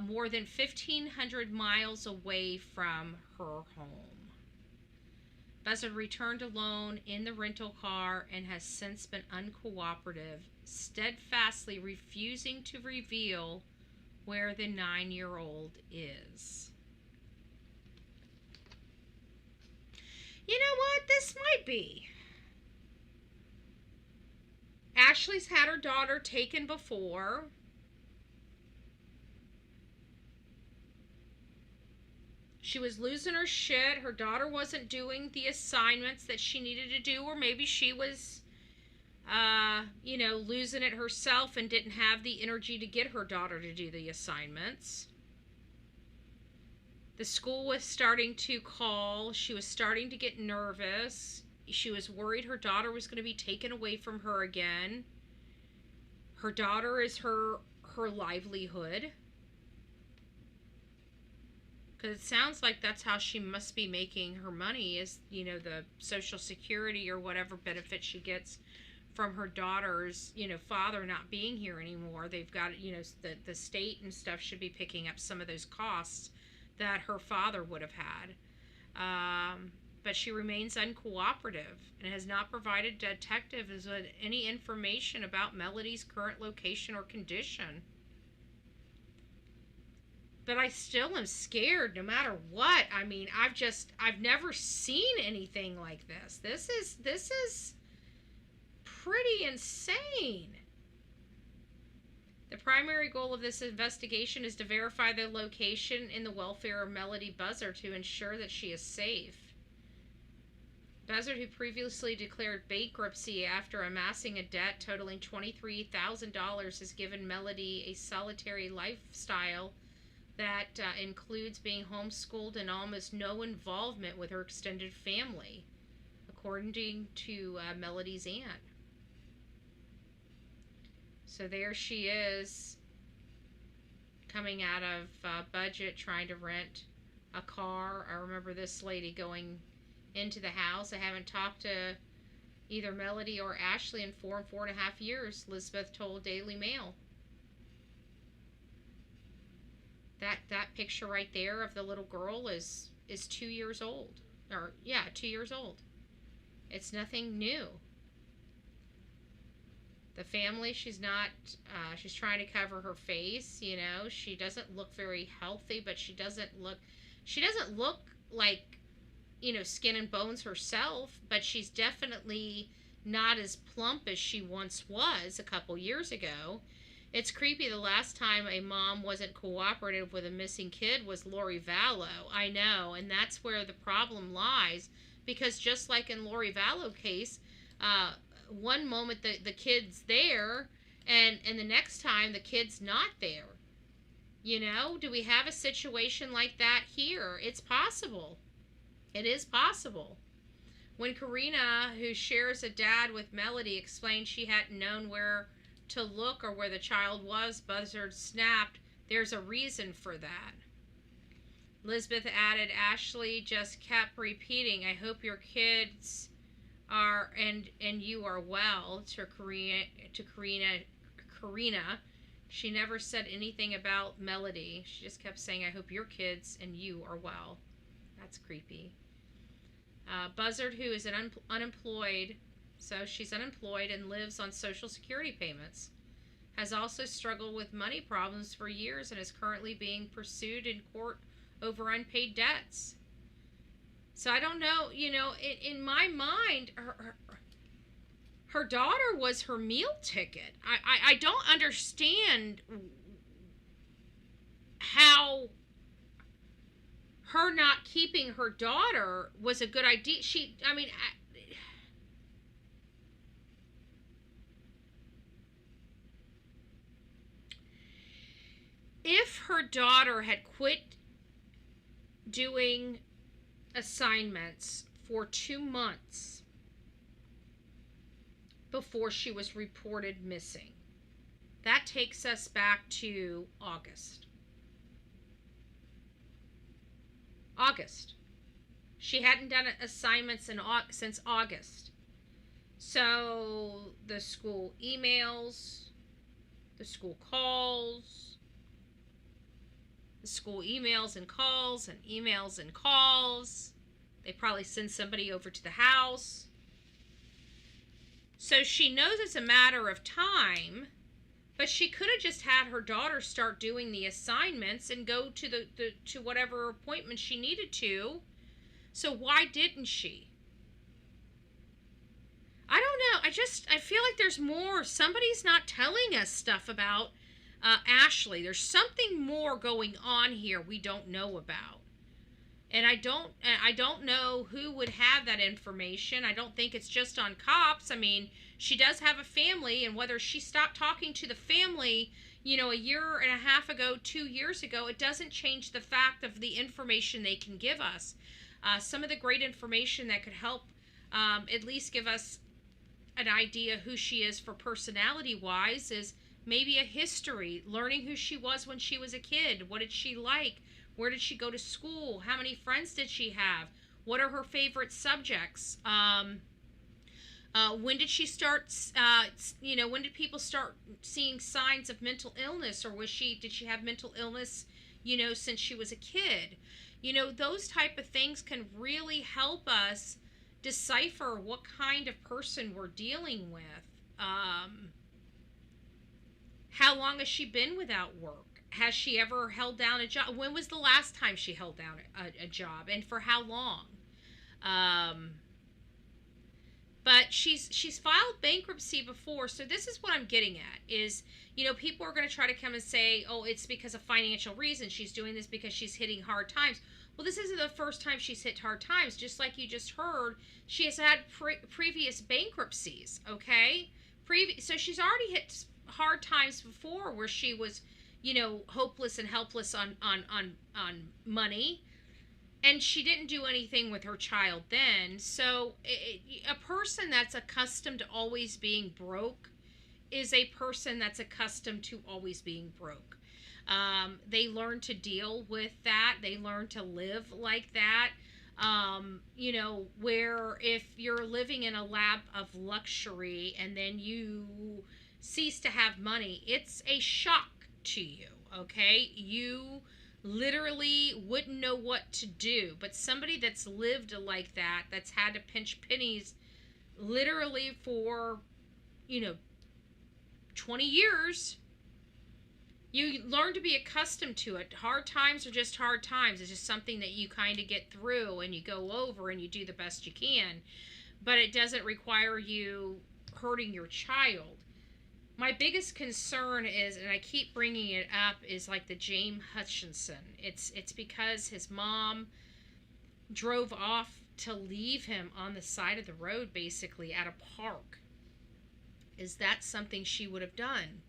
more than 1,500 miles away from her home. Buzzard returned alone in the rental car and has since been uncooperative, steadfastly refusing to reveal where the 9-year-old is. You know what? This might be. Ashlee's had her daughter taken before. She was losing her shit. Her daughter wasn't doing the assignments that she needed to do, or maybe she was, losing it herself and didn't have the energy to get her daughter to do the assignments. The school was starting to call. She was starting to get nervous. She was worried her daughter was going to be taken away from her again. Her daughter is her livelihood. Because it sounds like that's how she must be making her money, is, the Social Security or whatever benefit she gets from her daughter's, father not being here anymore. They've got, the state and stuff should be picking up some of those costs that her father would have had. But she remains uncooperative and has not provided detectives with any information about Melodee's current location or condition. But I still am scared no matter what. I mean, I've never seen anything like this. This is pretty insane. The primary goal of this investigation is to verify the location and the welfare of Melodee Buzzard to ensure that she is safe. Buzzard, who previously declared bankruptcy after amassing a debt totaling $23,000, has given Melodee a solitary lifestyle that includes being homeschooled and almost no involvement with her extended family, according to Melodee's aunt. So there she is, coming out of budget, trying to rent a car. I remember this lady going into the house. I haven't talked to either Melodee or Ashlee in 4.5 years, Elizabeth told Daily Mail. That picture right there of the little girl is 2 years old. 2 years old. It's nothing new. The family, she's trying to cover her face, she doesn't look very healthy, but she doesn't look like, skin and bones herself, but she's definitely not as plump as she once was a couple years ago. It's creepy. The last time a mom wasn't cooperative with a missing kid was Lori Vallow. I know, and that's where the problem lies, because just like in Lori Vallow case, one moment the kid's there, and the next time the kid's not there. Do we have a situation like that here? It's possible. It is possible. When Karina, who shares a dad with Melodee, explained she hadn't known where to look or where the child was, Buzzard snapped, "There's a reason for that." Elizabeth added, "Ashlee just kept repeating, 'I hope your kids are and you are well,' to Karina. She never said anything about Melodee. She just kept saying, 'I hope your kids and you are well.'" That's creepy. Buzzard, who is unemployed, so she's unemployed and lives on Social Security payments, has also struggled with money problems for years and is currently being pursued in court over unpaid debts. So I don't know, in my mind, her daughter was her meal ticket. I don't understand how her not keeping her daughter was a good idea. her daughter had quit doing assignments for 2 months before she was reported missing. That takes us back to August. She hadn't done assignments since August. So the school emails, the school calls, the school emails and calls and emails and calls. They probably send somebody over to the house. So she knows it's a matter of time, but she could have just had her daughter start doing the assignments and go to to whatever appointment she needed to. So why didn't she? I don't know. I feel like there's more. Somebody's not telling us stuff about Ashlee. There's something more going on here we don't know about. And I don't know who would have that information. I don't think it's just on cops. I mean, she does have a family, and whether she stopped talking to the family, you know, a year and a half ago, 2 years ago, it doesn't change the fact of the information they can give us. Some of the great information that could help at least give us an idea who she is for personality-wise is maybe a history, learning who she was when she was a kid. What did she like? Where did she go to school? How many friends did she have? What are her favorite subjects? When did she start, when did people start seeing signs of mental illness? Or did she have mental illness, since she was a kid? Those type of things can really help us decipher what kind of person we're dealing with. How long has she been without work? Has she ever held down a job? When was the last time she held down a job, and for how long? But she's filed bankruptcy before, so this is what I'm getting at is, people are going to try to come and say, oh, it's because of financial reasons. She's doing this because she's hitting hard times. Well, this isn't the first time she's hit hard times. Just like you just heard, she has had previous bankruptcies, okay? So she's already hit hard times before where she was, hopeless and helpless on money. And she didn't do anything with her child then. So a person that's accustomed to always being broke is a person that's accustomed to always being broke. They learn to deal with that. They learn to live like that. Where if you're living in a lap of luxury and then you cease to have money, it's a shock to you, okay? You literally wouldn't know what to do. But somebody that's lived like that, that's had to pinch pennies literally for, 20 years, you learn to be accustomed to it. Hard times are just hard times. It's just something that you kind of get through and you go over and you do the best you can. But it doesn't require you hurting your child. My biggest concern is, and I keep bringing it up, is like the James Hutchinson. It's because his mom drove off to leave him on the side of the road, basically, at a park. Is that something she would have done?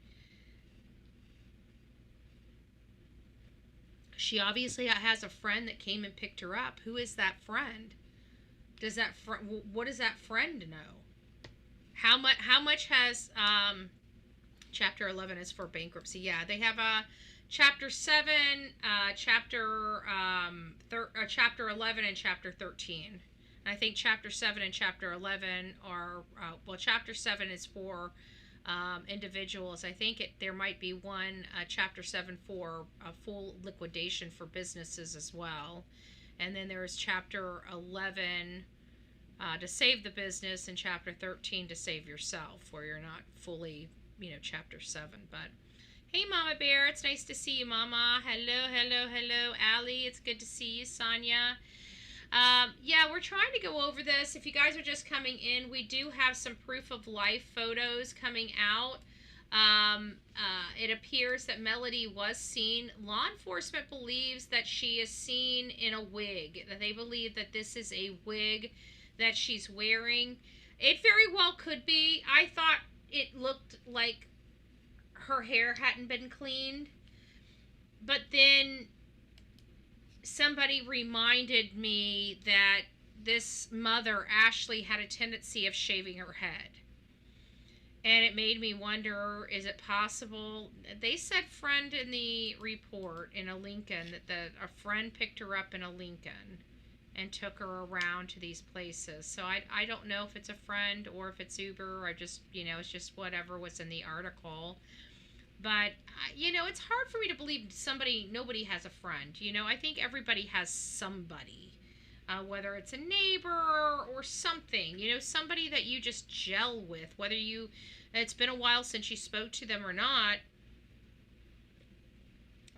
She obviously has a friend that came and picked her up. Who is that friend? What does that friend know? How much has Chapter 11 is for bankruptcy. Yeah, they have a Chapter 7, Chapter 11, and Chapter 13. And I think Chapter 7 and Chapter 11 are, Chapter 7 is for individuals. I think there might be one, Chapter 7 for a full liquidation for businesses as well. And then there is Chapter 11 to save the business, and Chapter 13 to save yourself, where you're not fully, Chapter 7. But hey, Mama Bear, it's nice to see you, Mama. Hello, Allie. It's good to see you, Sonia. Yeah, we're trying to go over this. If you guys are just coming in, we do have some proof of life photos coming out. It appears that Melodee was seen. Law enforcement believes that she is seen in a wig, that they believe that this is a wig that she's wearing. It very well could be. I thought it looked like her hair hadn't been cleaned, but then somebody reminded me that this mother, Ashlee, had a tendency of shaving her head. And it made me wonder, is it possible? They said friend in the report in a Lincoln, that a friend picked her up in a Lincoln and took her around to these places. So I don't know if it's a friend or if it's Uber or just, it's just whatever was in the article. But, it's hard for me to believe nobody has a friend. I think everybody has somebody. Whether it's a neighbor or something, somebody that you just gel with, it's been a while since you spoke to them or not.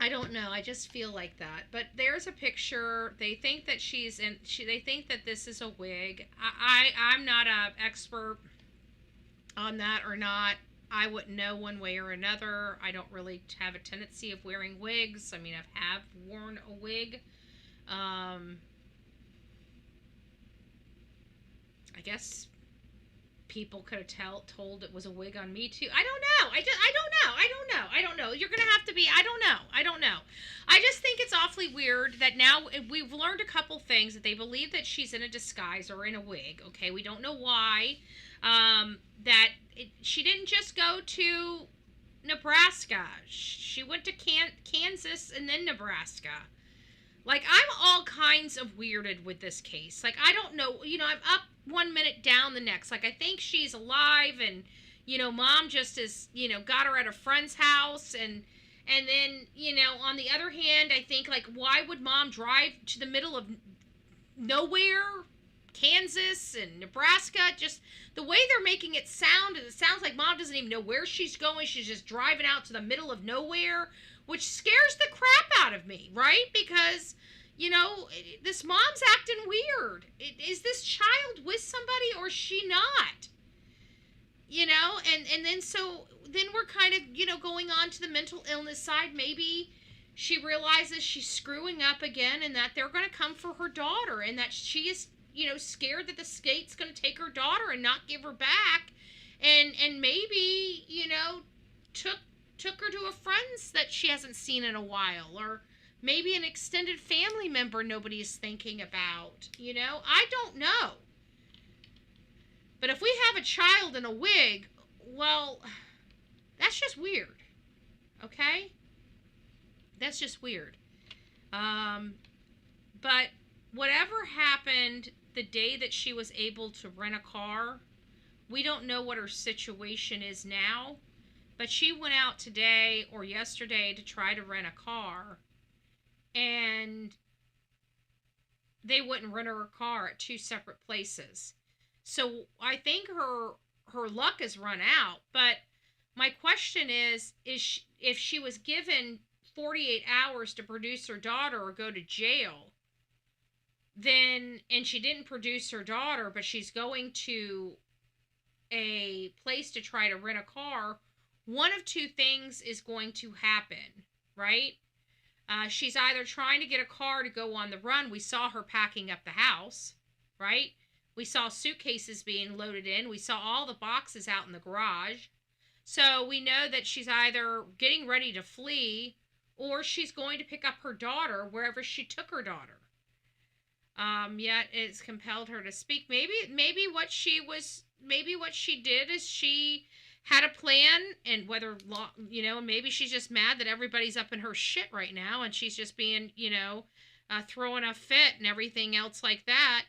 I don't know. I just feel like that. But there's a picture. They think that they think that this is a wig. I'm not an expert on that or not. I wouldn't know one way or another. I don't really have a tendency of wearing wigs. I mean, I have worn a wig. I guess people could have told it was a wig on me too. I don't know. I don't know. You're going to have to be, I don't know. I just think it's awfully weird that now we've learned a couple things, that they believe that she's in a disguise or in a wig. Okay. We don't know why. She didn't just go to Nebraska. She went to Kansas and then Nebraska. Like, I'm all kinds of weirded with this case. Like, I don't know, I'm up 1 minute, down the next. Like, I think she's alive, and, mom just is, got her at a friend's house, and then, on the other hand, I think, like, why would mom drive to the middle of nowhere, Kansas and Nebraska? Just the way they're making it sound like mom doesn't even know where she's going. She's just driving out to the middle of nowhere, which scares the crap out of me, right? Because, this mom's acting weird. Is this child with somebody or is she not? And then we're kind of, going on to the mental illness side. Maybe she realizes she's screwing up again and that they're going to come for her daughter and that she is, scared that the state's going to take her daughter and not give her back. And maybe, took her to a friend's that she hasn't seen in a while, or maybe an extended family member nobody's thinking about. I don't know. But if we have a child in a wig, well, that's just weird. Okay? That's just weird. But whatever happened the day that she was able to rent a car, we don't know what her situation is now. But she went out today or yesterday to try to rent a car, and they wouldn't rent her a car at two separate places. So I think her luck has run out. But my question is if she was given 48 hours to produce her daughter or go to jail, then, and she didn't produce her daughter, but she's going to a place to try to rent a car, one of two things is going to happen, right? She's either trying to get a car to go on the run. We saw her packing up the house, right? We saw suitcases being loaded in. We saw all the boxes out in the garage. So we know that she's either getting ready to flee or she's going to pick up her daughter wherever she took her daughter. Yet it's compelled her to speak. Maybe what she did is she had a plan, and maybe she's just mad that everybody's up in her shit right now, and she's just being, throwing a fit and everything else like that.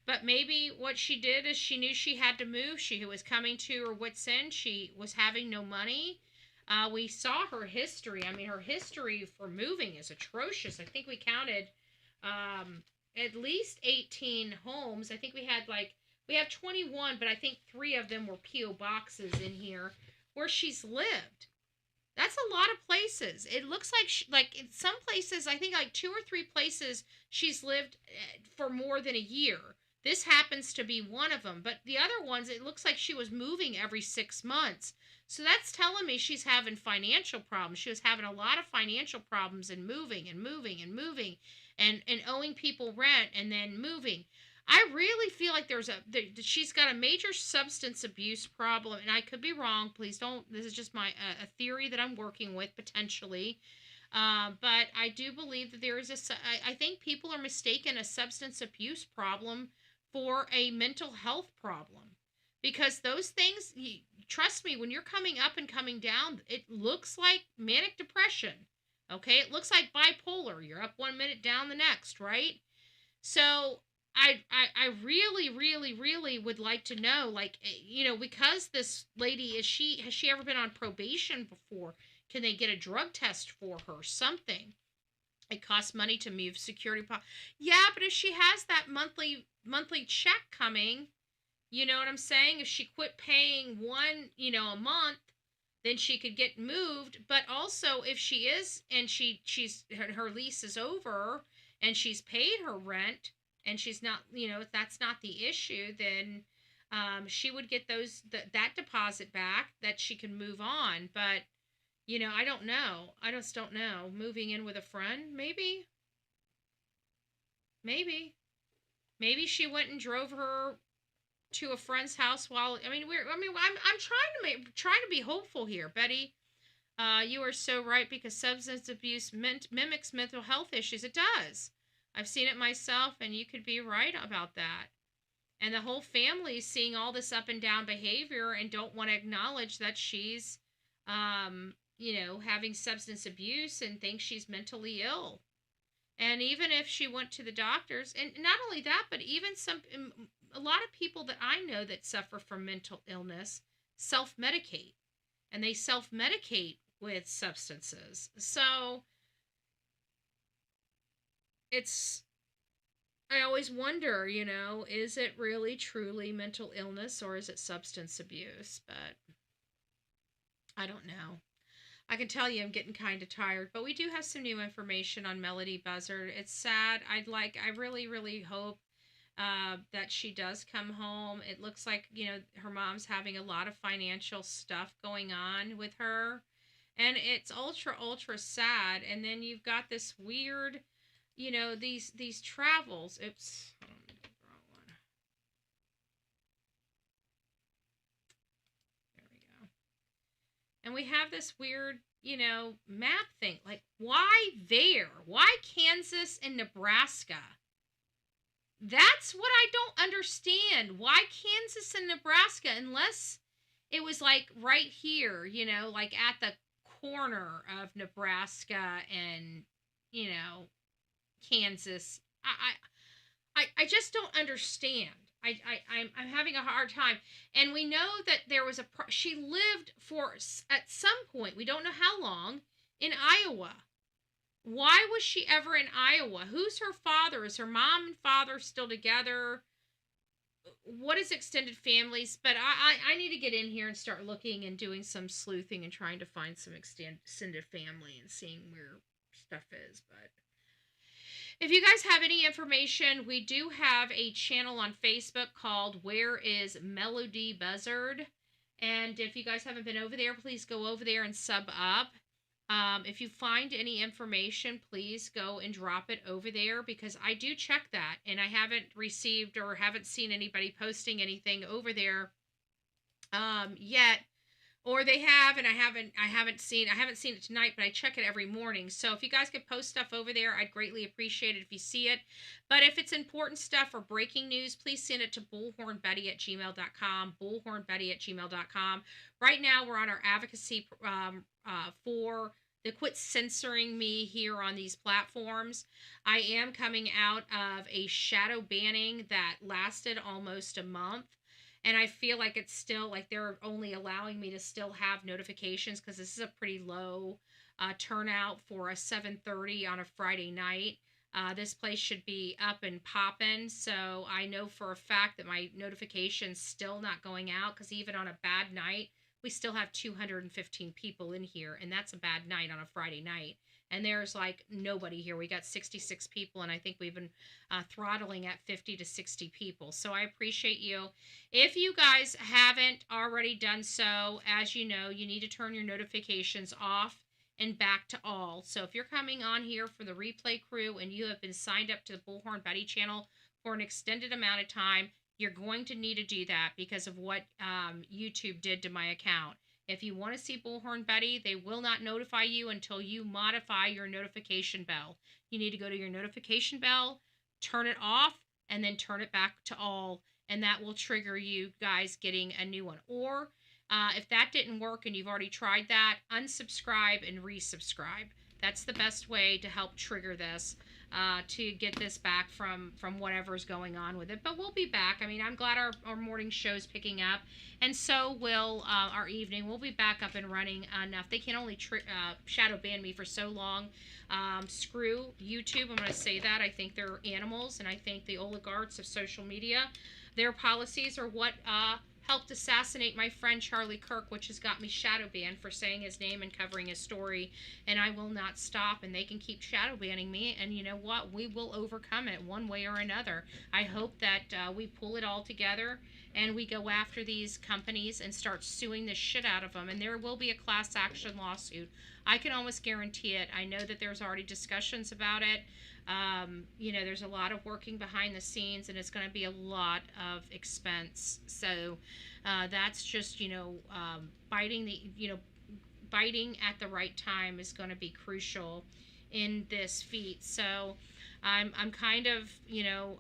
But maybe what she did is she knew she had to move. She was coming to her wit's end. She was having no money. We saw her history. I mean, her history for moving is atrocious. I think we counted at least 18 homes. I think we have 21, but I think 3 of them were P.O. boxes in here where she's lived. That's a lot of places. It looks like in some places, I think like 2 or 3 places she's lived for more than a year. This happens to be one of them, but the other ones, it looks like she was moving every 6 months. So that's telling me she's having financial problems. She was having a lot of financial problems and moving and owing people rent and then moving. I really feel like she's got a major substance abuse problem, and I could be wrong. Please don't. This is just a theory that I'm working with potentially. But I do believe that there is I think people are mistaken a substance abuse problem for a mental health problem. Because those things, trust me, when you're coming up and coming down, it looks like manic depression. Okay? It looks like bipolar. You're up 1 minute, down the next, right? So I really, really, really would like to know, like, because this lady has she ever been on probation before? Can they get a drug test for her? Something. It costs money to move security. Yeah, but if she has that monthly check coming, you know what I'm saying? If she quit paying a month, then she could get moved. But also, if she is, and she's her lease is over, and she's paid her rent, and she's not, if that's not the issue, then she would get that deposit back that she can move on. But I don't know. I just don't know. Moving in with a friend, maybe. Maybe she went and drove her to a friend's house while I'm trying to be hopeful here, Betty. You are so right, because substance abuse mimics mental health issues. It does. I've seen it myself, and you could be right about that. And the whole family is seeing all this up and down behavior and don't want to acknowledge that she's, having substance abuse and thinks she's mentally ill. And even if she went to the doctors, and not only that, but even a lot of people that I know that suffer from mental illness self-medicate, and they self-medicate with substances. So I always wonder, is it really truly mental illness, or is it substance abuse? But I don't know. I can tell you I'm getting kind of tired, but we do have some new information on Melodee Buzzard. It's sad. I really, really hope that she does come home. It looks like, her mom's having a lot of financial stuff going on with her, and it's ultra, ultra sad. And then you've got this weird, these travels. Oops. Hold on, the wrong one. There we go. And we have this weird, map thing. Like, why there? Why Kansas and Nebraska? That's what I don't understand. Why Kansas and Nebraska? Unless it was like right here, like at the corner of Nebraska and, Kansas. I just don't understand. I'm having a hard time. And we know that there was she lived at some point, we don't know how long, in Iowa. Why was she ever in Iowa? Who's her father? Is her mom and father still together? What is extended families? But I need to get in here and start looking and doing some sleuthing and trying to find some extended family and seeing where stuff is. But if you guys have any information, we do have a channel on Facebook called Where is Melodee Buzzard? And if you guys haven't been over there, please go over there and sub up. If you find any information, please go and drop it over there, because I do check that, and I haven't received or haven't seen anybody posting anything over there yet. Or they have, and I haven't seen it tonight, but I check it every morning. So if you guys could post stuff over there, I'd greatly appreciate it if you see it. But if it's important stuff or breaking news, please send it to bullhornbetty@gmail.com, bullhornbetty@gmail.com. Right now, we're on our advocacy for the quit censoring me here on these platforms. I am coming out of a shadow banning that lasted almost a month. And I feel like it's still, like, they're only allowing me to still have notifications, because this is a pretty low turnout for a 7:30 on a Friday night. This place should be up and popping. So I know for a fact that my notification's still not going out, because even on a bad night, we still have 215 people in here. And that's a bad night on a Friday night. And there's like nobody here. We got 66 people, and I think we've been throttling at 50 to 60 people. So I appreciate you. If you guys haven't already done so, as you know, you need to turn your notifications off and back to all. So if you're coming on here for the replay crew and you have been signed up to the Bullhorn Betty channel for an extended amount of time, you're going to need to do that because of what YouTube did to my account. If you want to see Bullhorn Betty, they will not notify you until you modify your notification bell. You need to go to your notification bell, turn it off, and then turn it back to all, and that will trigger you guys getting a new one. Or if that didn't work and you've already tried that, unsubscribe and resubscribe. That's the best way to help trigger this, to get this back from whatever's going on with it. But we'll be back. I mean, I'm glad our morning show's picking up, and so will our evening. We'll be back up and running enough. They can only shadow ban me for so long. Screw YouTube. I'm going to say that. I think they're animals, and I think the oligarchs of social media, their policies are what helped assassinate my friend Charlie Kirk, which has got me shadow banned for saying his name and covering his story, and I will not stop, and they can keep shadow banning me, and you know what? We will overcome it one way or another. I hope that we pull it all together and we go after these companies and start suing the shit out of them, and there will be a class action lawsuit. I can almost guarantee it. I know that there's already discussions about it. You know, there's a lot of working behind the scenes, and it's going to be a lot of expense. So that's just, you know, biting at the right time is going to be crucial in this feat. So I'm kind of, you know,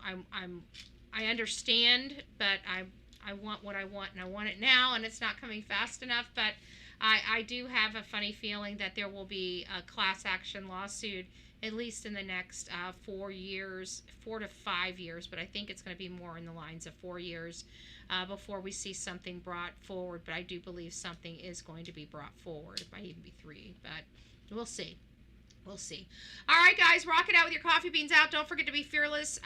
I understand, but I want what I want, and I want it now, and it's not coming fast enough. But I do have a funny feeling that there will be a class action lawsuit at least in the next 4 years, 4 to 5 years, but I think it's going to be more in the lines of 4 years before we see something brought forward. But I do believe something is going to be brought forward. It might even be 3, but we'll see. We'll see. All right, guys, rock it out with your coffee beans out. Don't forget to be fearless.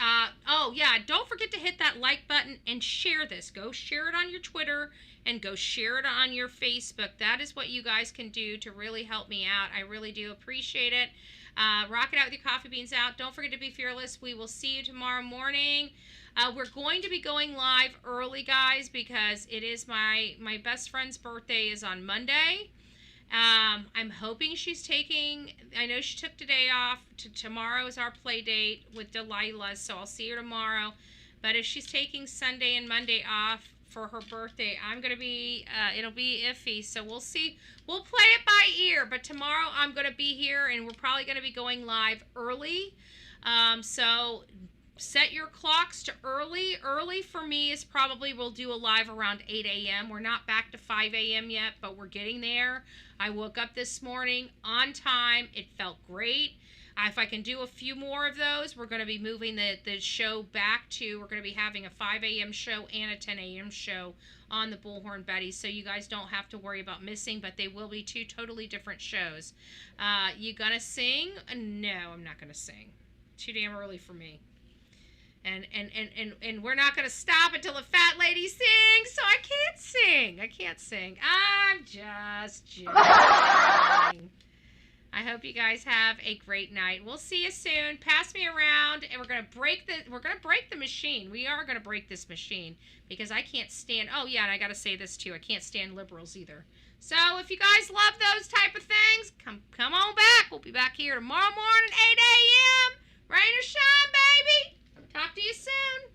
Oh, yeah, don't forget to hit that like button and share this. Go share it on your Twitter and go share it on your Facebook. That is what you guys can do to really help me out. I really do appreciate it. Rock it out with your coffee beans out. Don't forget to be fearless. We will see you tomorrow morning. We're going to be going live early, guys, because it is my best friend's birthday is on Monday. I'm hoping she's taking, I know she took today off. Tomorrow is our play date with Delilah, so I'll see her tomorrow. But if she's taking Sunday and Monday off for her birthday, I'm going to be, it'll be iffy. So we'll see. We'll play it by ear. But tomorrow I'm going to be here, and we're probably going to be going live early. So set your clocks to early. Early for me is probably we'll do a live around 8 a.m. We're not back to 5 a.m. yet, but we're getting there. I woke up this morning on time. It felt great. If I can do a few more of those, we're going to be moving the show back to, we're going to be having a 5 a.m. show and a 10 a.m. show on the Bullhorn Betty, so you guys don't have to worry about missing, but they will be 2 totally different shows. You gonna sing? No, I'm not going to sing. Too damn early for me. And we're not going to stop until the fat lady sings, so I can't sing. I can't sing. I'm just joking. I hope you guys have a great night. We'll see you soon. Pass me around, and we're going to break the machine. We are going to break this machine because I can't stand, oh yeah, and I got to say this too. I can't stand liberals either. So if you guys love those type of things, come on back. We'll be back here tomorrow morning, 8 a.m. Rain or shine, baby. Talk to you soon.